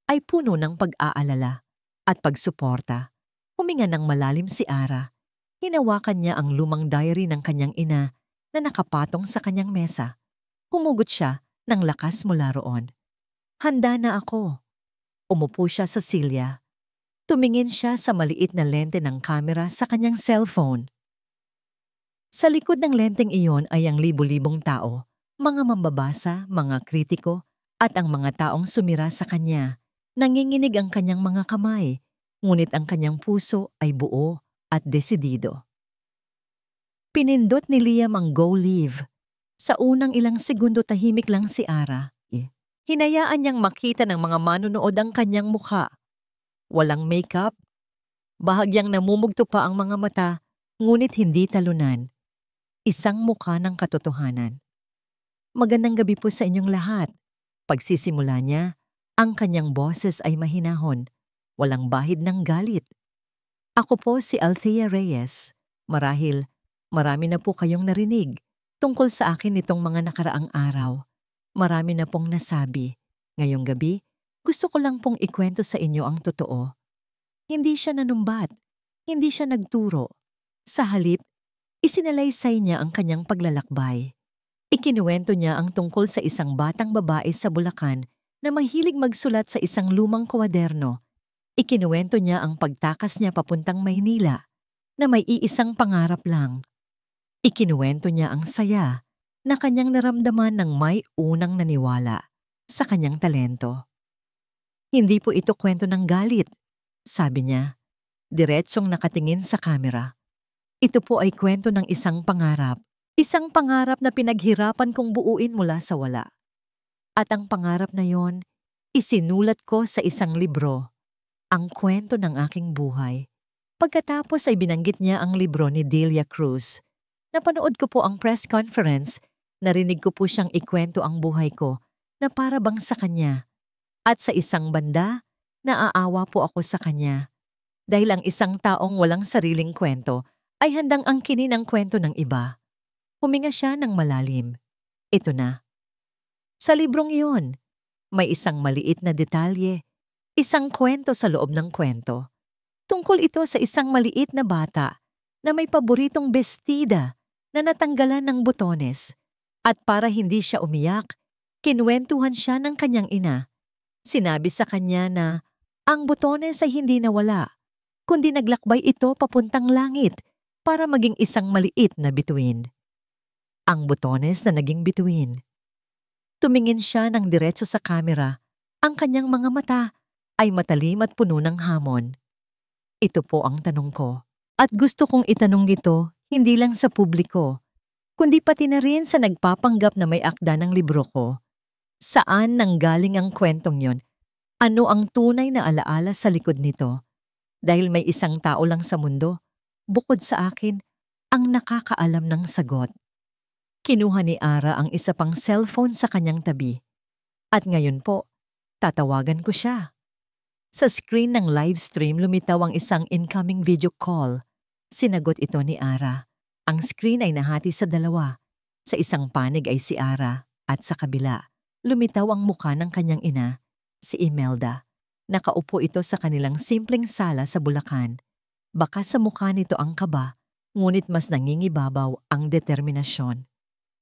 [SPEAKER 1] ay puno ng pag-aalala at pagsuporta. Huminga ng malalim si Ara. Hinawakan niya ang lumang diary ng kanyang ina na nakapatong sa kanyang mesa. Humugot siya ng lakas mula roon. Handa na ako. Umupo siya sa silya. Tumingin siya sa maliit na lente ng kamera sa kanyang cellphone. Sa likod ng lenteng iyon ay ang libu-libong tao, mga mambabasa, mga kritiko, at ang mga taong sumira sa kanya. Nanginginig ang kanyang mga kamay, ngunit ang kanyang puso ay buo at desidido. Pinindot ni Liam ang go leave. Sa unang ilang segundo tahimik lang si Ara. Hinayaan niyang makita ng mga manonood ang kanyang mukha. Walang makeup. Bahagyang namumugto pa ang mga mata, ngunit hindi talunan. Isang mukha ng katotohanan. Magandang gabi po sa inyong lahat. Pagsisimula niya, ang kanyang boses ay mahinahon. Walang bahid ng galit. Ako po si Althea Reyes. Marahil, marami na po kayong narinig tungkol sa akin nitong mga nakaraang araw. Marami na pong nasabi. Ngayong gabi, gusto ko lang pong ikwento sa inyo ang totoo. Hindi siya nanumbat. Hindi siya nagturo. Sa halip, isinalaysay niya ang kanyang paglalakbay. Ikinuwento niya ang tungkol sa isang batang babae sa Bulacan na mahilig magsulat sa isang lumang kwaderno. Ikinuwento niya ang pagtakas niya papuntang Maynila na may iisang pangarap lang. Ikinuwento niya ang saya na kanyang naramdaman nang may unang naniwala sa kanyang talento. Hindi po ito kwento ng galit, sabi niya, diretsong nakatingin sa kamera. Ito po ay kwento ng isang pangarap na pinaghirapan kong buuin mula sa wala. At ang pangarap na yon, isinulat ko sa isang libro. Ang kwento ng aking buhay. Pagkatapos ay binanggit niya ang libro ni Delia Cruz. Napanood ko po ang press conference, narinig ko po siyang ikwento ang buhay ko na para bang sa kanya. At sa isang banda, naaawa po ako sa kanya. Dahil ang isang taong walang sariling kwento ay handang angkinin ang kwento ng iba. Huminga siya ng malalim. Ito na. Sa librong iyon, may isang maliit na detalye, isang kwento sa loob ng kwento. Tungkol ito sa isang maliit na bata na may paboritong bestida na natanggalan ng butones. At para hindi siya umiyak, kinwentuhan siya ng kanyang ina. Sinabi sa kanya na ang butones ay hindi nawala, kundi naglakbay ito papuntang langit para maging isang maliit na bituin. Ang butones na naging bituin. Tumingin siya ng diretso sa kamera. Ang kanyang mga mata ay matalim at puno ng hamon. Ito po ang tanong ko. At gusto kong itanong ito hindi lang sa publiko, kundi pati na rin sa nagpapanggap na may akda ng libro ko. Saan nanggaling ang kwentong yon? Ano ang tunay na alaala sa likod nito? Dahil may isang tao lang sa mundo, bukod sa akin, ang nakakaalam ng sagot. Kinuha ni Ara ang isa pang cellphone sa kanyang tabi. At ngayon po, tatawagan ko siya. Sa screen ng live stream lumitaw ang isang incoming video call. Sinagot ito ni Ara. Ang screen ay nahati sa dalawa. Sa isang panig ay si Ara at sa kabila, lumitaw ang mukha ng kanyang ina, si Imelda. Nakaupo ito sa kanilang simpleng sala sa Bulacan. Baka sa mukha nito ang kaba, ngunit mas nangingibabaw ang determinasyon.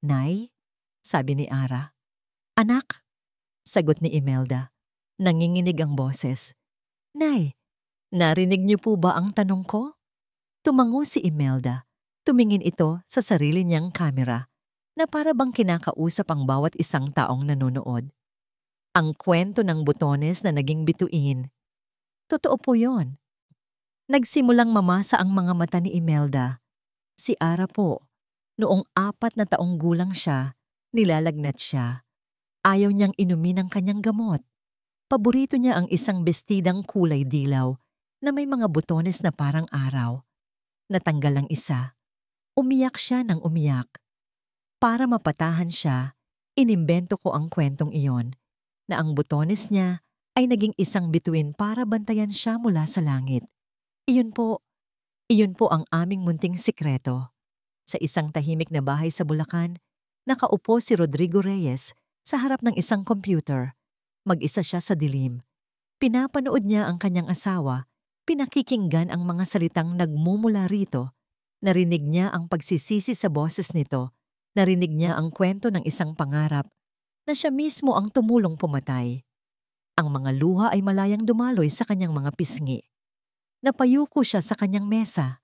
[SPEAKER 1] Nay, sabi ni Ara. Anak, sagot ni Imelda. Nanginginig ang boses. Nay, narinig niyo po ba ang tanong ko? Tumango si Imelda. Tumingin ito sa sarili niyang kamera na para bang kinakausap ang bawat isang taong nanonood. Ang kwento ng butones na naging bituin. Totoo po yon. Nagsimulang mamasa ang mga mata ni Imelda. Si Ara po. Noong 4 na taong gulang siya, nilalagnat siya. Ayaw niyang inumin ang kanyang gamot. Paborito niya ang isang bestidang kulay dilaw na may mga butones na parang araw. Natanggal ang isa. Umiyak siya ng umiyak. Para mapatahan siya, inimbento ko ang kwentong iyon na ang butones niya ay naging isang bituin para bantayan siya mula sa langit. Iyon po ang aming munting sikreto. Sa isang tahimik na bahay sa Bulacan, nakaupo si Rodrigo Reyes sa harap ng isang computer. Mag-isa siya sa dilim. Pinapanood niya ang kanyang asawa, pinakikinggan ang mga salitang nagmumula rito. Narinig niya ang pagsisisi sa boses nito. Narinig niya ang kwento ng isang pangarap na siya mismo ang tumulong pumatay. Ang mga luha ay malayang dumaloy sa kanyang mga pisngi. Napayuko siya sa kanyang mesa.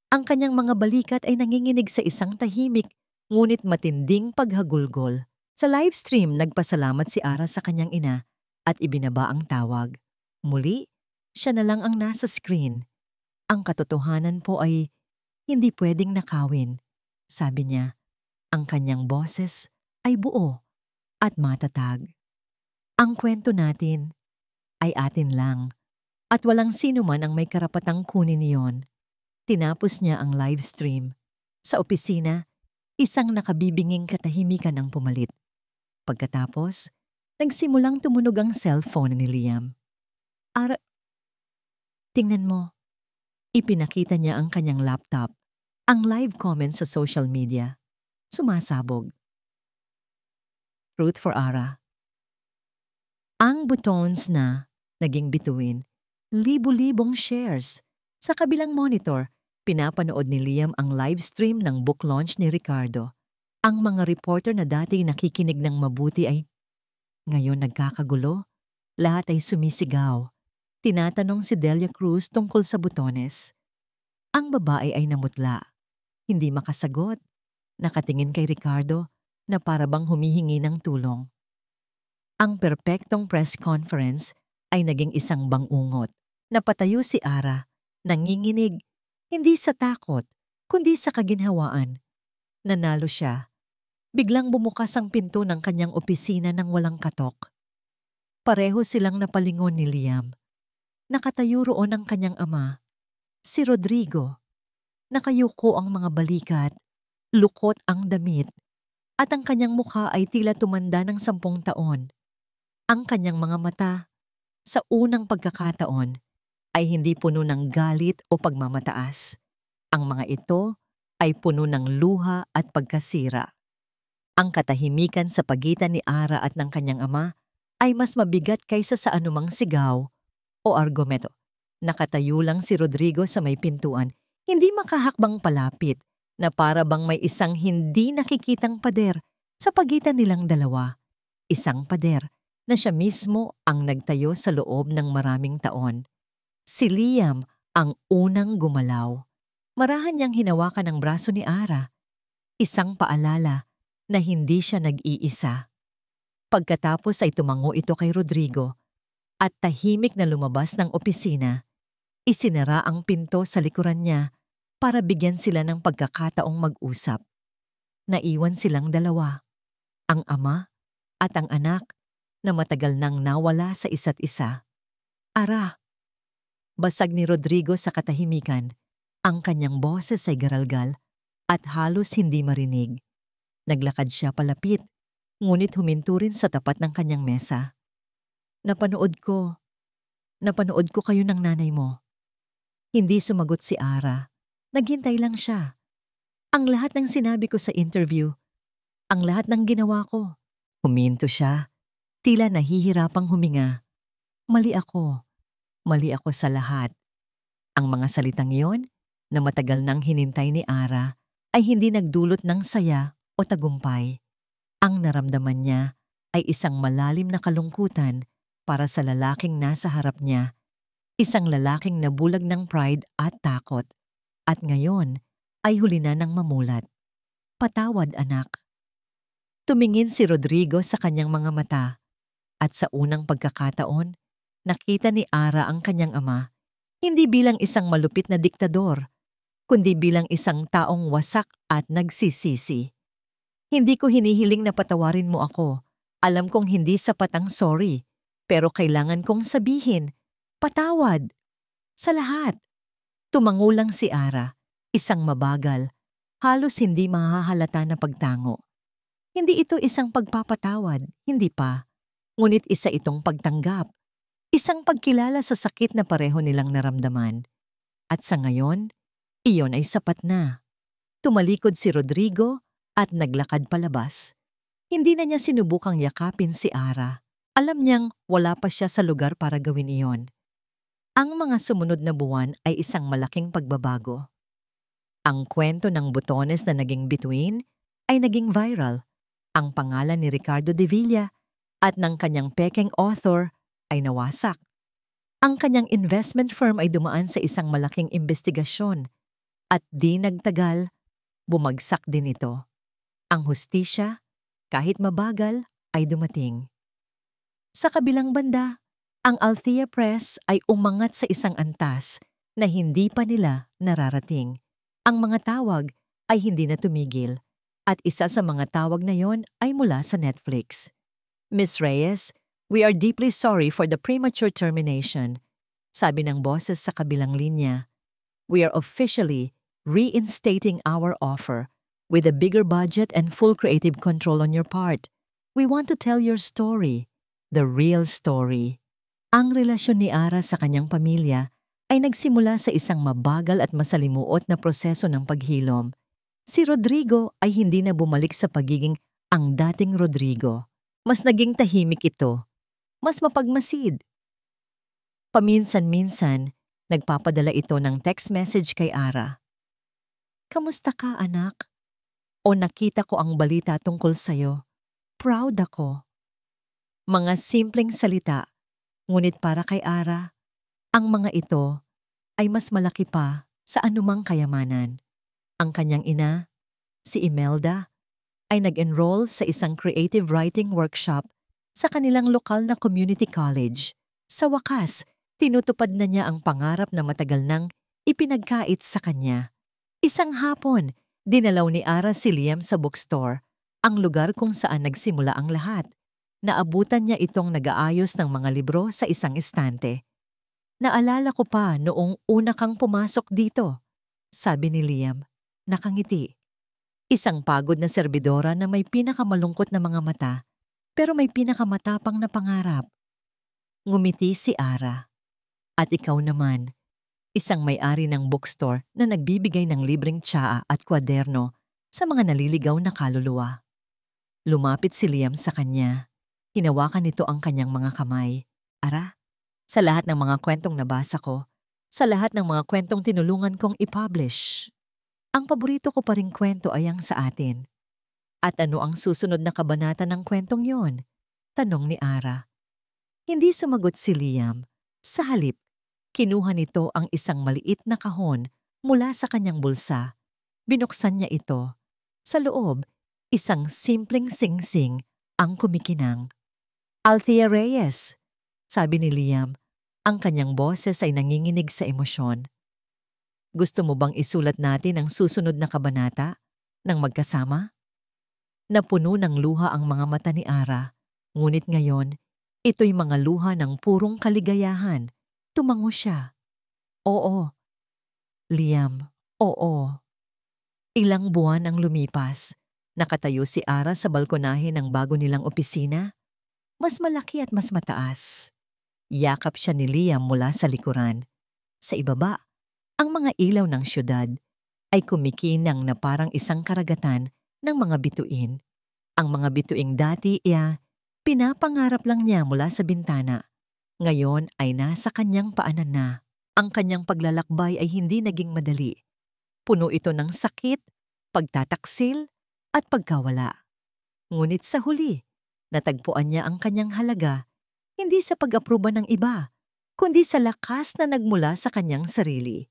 [SPEAKER 1] Ang kanyang mga balikat ay nanginginig sa isang tahimik ngunit matinding paghagulgol. Sa livestream, nagpasalamat si Ara sa kanyang ina at ibinaba ang tawag. Muli, siya na lang ang nasa screen. Ang katotohanan po ay hindi pwedeng nakawin. Sabi niya, ang kanyang boses ay buo at matatag. Ang kwento natin ay atin lang at walang sino man ang may karapatang kunin niyon. Tinapos niya ang live stream. Sa opisina, isang nakabibinging katahimikan ang pumalit. Pagkatapos, nagsimulang tumunog ang cellphone ni Liam. Ara, tingnan mo. Ipinakita niya ang kanyang laptop, ang live comments sa social media. Sumasabog. Truth for Ara. Ang buttons na naging bituin, libu-libong shares. Sa kabilang monitor, pinapanood ni Liam ang live stream ng book launch ni Ricardo. Ang mga reporter na dati nakikinig ng mabuti ay ngayon nagkakagulo. Lahat ay sumisigaw. Tinatanong si Delia Cruz tungkol sa butones. Ang babae ay namutla. Hindi makasagot. Nakatingin kay Ricardo na para bang humihingi ng tulong. Ang perpektong press conference ay naging isang bangungot. Napatayo si Ara. Nanginginig, hindi sa takot, kundi sa kaginhawaan. Nanalo siya. Biglang bumukas ang pinto ng kanyang opisina nang walang katok. Pareho silang napalingon ni Liam. Nakatayo roon ang kanyang ama. Si Rodrigo. Nakayuko ang mga balikat, lukot ang damit, at ang kanyang mukha ay tila tumanda ng 10 taon. Ang kanyang mga mata, sa unang pagkakataon, ay hindi puno ng galit o pagmamataas. Ang mga ito ay puno ng luha at pagkasira. Ang katahimikan sa pagitan ni Ara at ng kanyang ama ay mas mabigat kaysa sa anumang sigaw o argumento. Nakatayo lang si Rodrigo sa may pintuan, hindi makahakbang palapit, na para bang may isang hindi nakikitang pader sa pagitan nilang dalawa. Isang pader na siya mismo ang nagtayo sa loob ng maraming taon. Si Liam ang unang gumalaw. Marahan niyang hinawakan ang braso ni Ara. Isang paalala na hindi siya nag-iisa. Pagkatapos ay tumango ito kay Rodrigo at tahimik na lumabas ng opisina. Isinara ang pinto sa likuran niya para bigyan sila ng pagkakataong mag-usap. Naiwan silang dalawa, ang ama at ang anak na matagal nang nawala sa isa't isa. Ara! Basag ni Rodrigo sa katahimikan. Ang kanyang boses ay garalgal at halos hindi marinig. Naglakad siya palapit, ngunit huminto rin sa tapat ng kanyang mesa. Napanood ko kayo ng nanay mo. Hindi sumagot si Ara. Naghintay lang siya. Ang lahat ng sinabi ko sa interview, ang lahat ng ginawa ko. Huminto siya, tila nahihirapang huminga. Mali ako sa lahat. Ang mga salitang iyon, na matagal nang hinintay ni Ara, ay hindi nagdulot ng saya o tagumpay. Ang naramdaman niya ay isang malalim na kalungkutan para sa lalaking nasa harap niya. Isang lalaking nabulag ng pride at takot. At ngayon ay huli na ng mamulat. Patawad, anak. Tumingin si Rodrigo sa kanyang mga mata at sa unang pagkakataon, nakita ni Ara ang kanyang ama hindi bilang isang malupit na diktador, kundi bilang isang taong wasak at nagsisisi. Hindi ko hinihiling na patawarin mo ako. Alam kong hindi sapat ang sorry, pero kailangan kong sabihin, patawad. Sa lahat. Tumango lang si Ara, isang mabagal, halos hindi mahahalata na pagtango. Hindi ito isang pagpapatawad, hindi pa. Ngunit isa itong pagtanggap. Isang pagkilala sa sakit na pareho nilang naramdaman. At sa ngayon, iyon ay sapat na. Tumalikod si Rodrigo at naglakad palabas. Hindi na niya sinubukang yakapin si Ara. Alam niyang wala pa siya sa lugar para gawin iyon. Ang mga sumunod na buwan ay isang malaking pagbabago. Ang kwento ng butones na naging bituin ay naging viral. Ang pangalan ni Ricardo de Villa at ng kanyang pekeng author ay nawasak. Ang kanyang investment firm ay dumaan sa isang malaking investigasyon at di nagtagal, bumagsak din ito. Ang hustisya, kahit mabagal, ay dumating. Sa kabilang banda, ang Althea Press ay umangat sa isang antas na hindi pa nila nararating. Ang mga tawag ay hindi na tumigil at isa sa mga tawag na yon ay mula sa Netflix. Miss Reyes, we are deeply sorry for the premature termination. Sabi ng boses sa kabilang linya. We are officially reinstating our offer with a bigger budget and full creative control on your part. We want to tell your story, the real story. Ang relasyon ni Ara sa kanyang pamilya ay nagsimula sa isang mabagal at masalimuot na proseso ng paghilom. Si Rodrigo ay hindi na bumalik sa pagiging ang dating Rodrigo. Mas naging tahimik ito. Mas mapagmasid. Paminsan-minsan, nagpapadala ito ng text message kay Ara. Kamusta ka, anak? O nakita ko ang balita tungkol sa'yo. Proud ako. Mga simpleng salita, ngunit para kay Ara, ang mga ito ay mas malaki pa sa anumang kayamanan. Ang kanyang ina, si Imelda, ay nag-enroll sa isang creative writing workshop sa kanilang lokal na community college. Sa wakas, tinutupad na niya ang pangarap na matagal nang ipinagkait sa kanya. Isang hapon, dinalaw ni Ara si Liam sa bookstore, ang lugar kung saan nagsimula ang lahat. Naabutan niya itong nag-aayos ng mga libro sa isang estante. Naalala ko pa noong una kang pumasok dito, sabi ni Liam, nakangiti. Isang pagod na serbidora na may pinakamalungkot na mga mata, pero may pinakamatapang na pangarap. Ngumiti si Ara. At ikaw naman, isang may-ari ng bookstore na nagbibigay ng libreng tsaa at kwaderno sa mga naliligaw na kaluluwa. Lumapit si Liam sa kanya. Hinawakan nito ang kanyang mga kamay. Ara, sa lahat ng mga kwentong nabasa ko, sa lahat ng mga kwentong tinulungan kong i-publish, ang paborito ko pa ring kwento ay ang sa atin. At ano ang susunod na kabanata ng kwentong yon? Tanong ni Ara. Hindi sumagot si Liam. Sa halip, kinuha nito ang isang maliit na kahon mula sa kanyang bulsa. Binuksan niya ito. Sa loob, isang simpleng singsing ang kumikinang. Althea Reyes, sabi ni Liam. Ang kanyang boses ay nanginginig sa emosyon. Gusto mo bang isulat natin ang susunod na kabanata ng magkasama? Napuno ng luha ang mga mata ni Ara, ngunit ngayon, ito'y mga luha ng purong kaligayahan. Tumango siya. Oo. Liam, oo. Ilang buwan ang lumipas. Nakatayo si Ara sa balkonahe ng bago nilang opisina. Mas malaki at mas mataas. Yakap siya ni Liam mula sa likuran. Sa ibaba, ang mga ilaw ng syudad ay kumikinang na parang isang karagatan ng mga bituin. Ang mga bituing dati pinapangarap lang niya mula sa bintana. Ngayon ay nasa kanyang paanan na. Ang kanyang paglalakbay ay hindi naging madali. Puno ito ng sakit, pagtataksil, at pagkawala. Ngunit sa huli, natagpuan niya ang kanyang halaga, hindi sa pag-aproba ng iba, kundi sa lakas na nagmula sa kanyang sarili.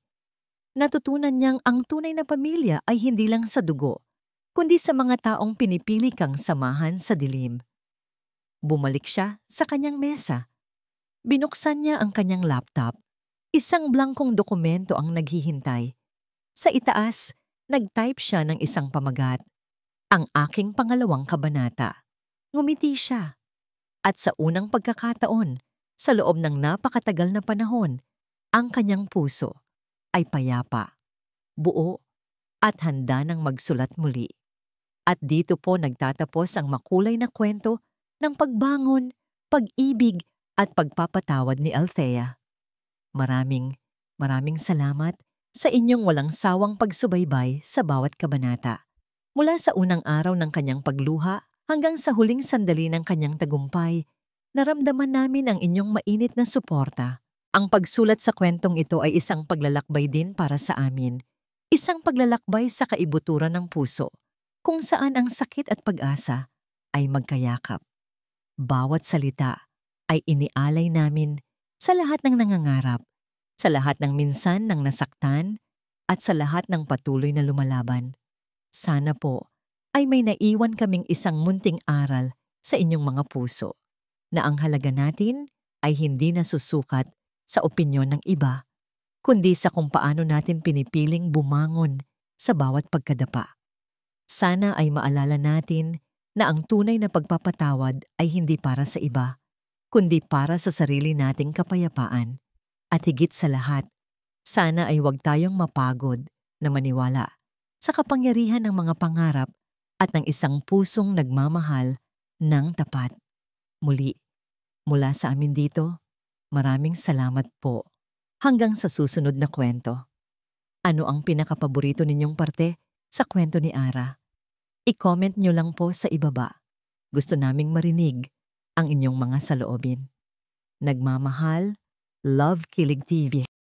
[SPEAKER 1] Natutunan niyang ang tunay na pamilya ay hindi lang sa dugo, kundi sa mga taong pinipili kang samahan sa dilim. Bumalik siya sa kanyang mesa. Binuksan niya ang kanyang laptop. Isang blankong dokumento ang naghihintay. Sa itaas, nag-type siya ng isang pamagat. Ang aking pangalawang kabanata. Ngumiti siya. At sa unang pagkakataon, sa loob ng napakatagal na panahon, ang kanyang puso ay payapa, buo, at handa ng magsulat muli. At dito po nagtatapos ang makulay na kwento ng pagbangon, pag-ibig, at pagpapatawad ni Althea. Maraming salamat sa inyong walang sawang pagsubaybay sa bawat kabanata. Mula sa unang araw ng kanyang pagluha hanggang sa huling sandali ng kanyang tagumpay, naramdaman namin ang inyong mainit na suporta. Ang pagsulat sa kwentong ito ay isang paglalakbay din para sa amin. Isang paglalakbay sa kaibuturan ng puso, kung saan ang sakit at pag-asa ay magkayakap. Bawat salita ay inialay namin sa lahat ng nangangarap, sa lahat ng minsan ng nasaktan, at sa lahat ng patuloy na lumalaban. Sana po ay may naiwan kaming isang munting aral sa inyong mga puso, na ang halaga natin ay hindi nasusukat sa opinyon ng iba, kundi sa kung paano natin pinipiling bumangon sa bawat pagkadapa. Sana ay maalala natin na ang tunay na pagpapatawad ay hindi para sa iba, kundi para sa sarili nating kapayapaan. At higit sa lahat, sana ay huwag tayong mapagod na maniwala sa kapangyarihan ng mga pangarap at ng isang pusong nagmamahal ng tapat. Muli, mula sa amin dito, maraming salamat po. Hanggang sa susunod na kwento. Ano ang pinakapaborito ninyong parte sa kwento ni Ara? I-comment nyo lang po sa ibaba. Gusto naming marinig ang inyong mga saloobin. Nagmamahal, Love Kilig TV.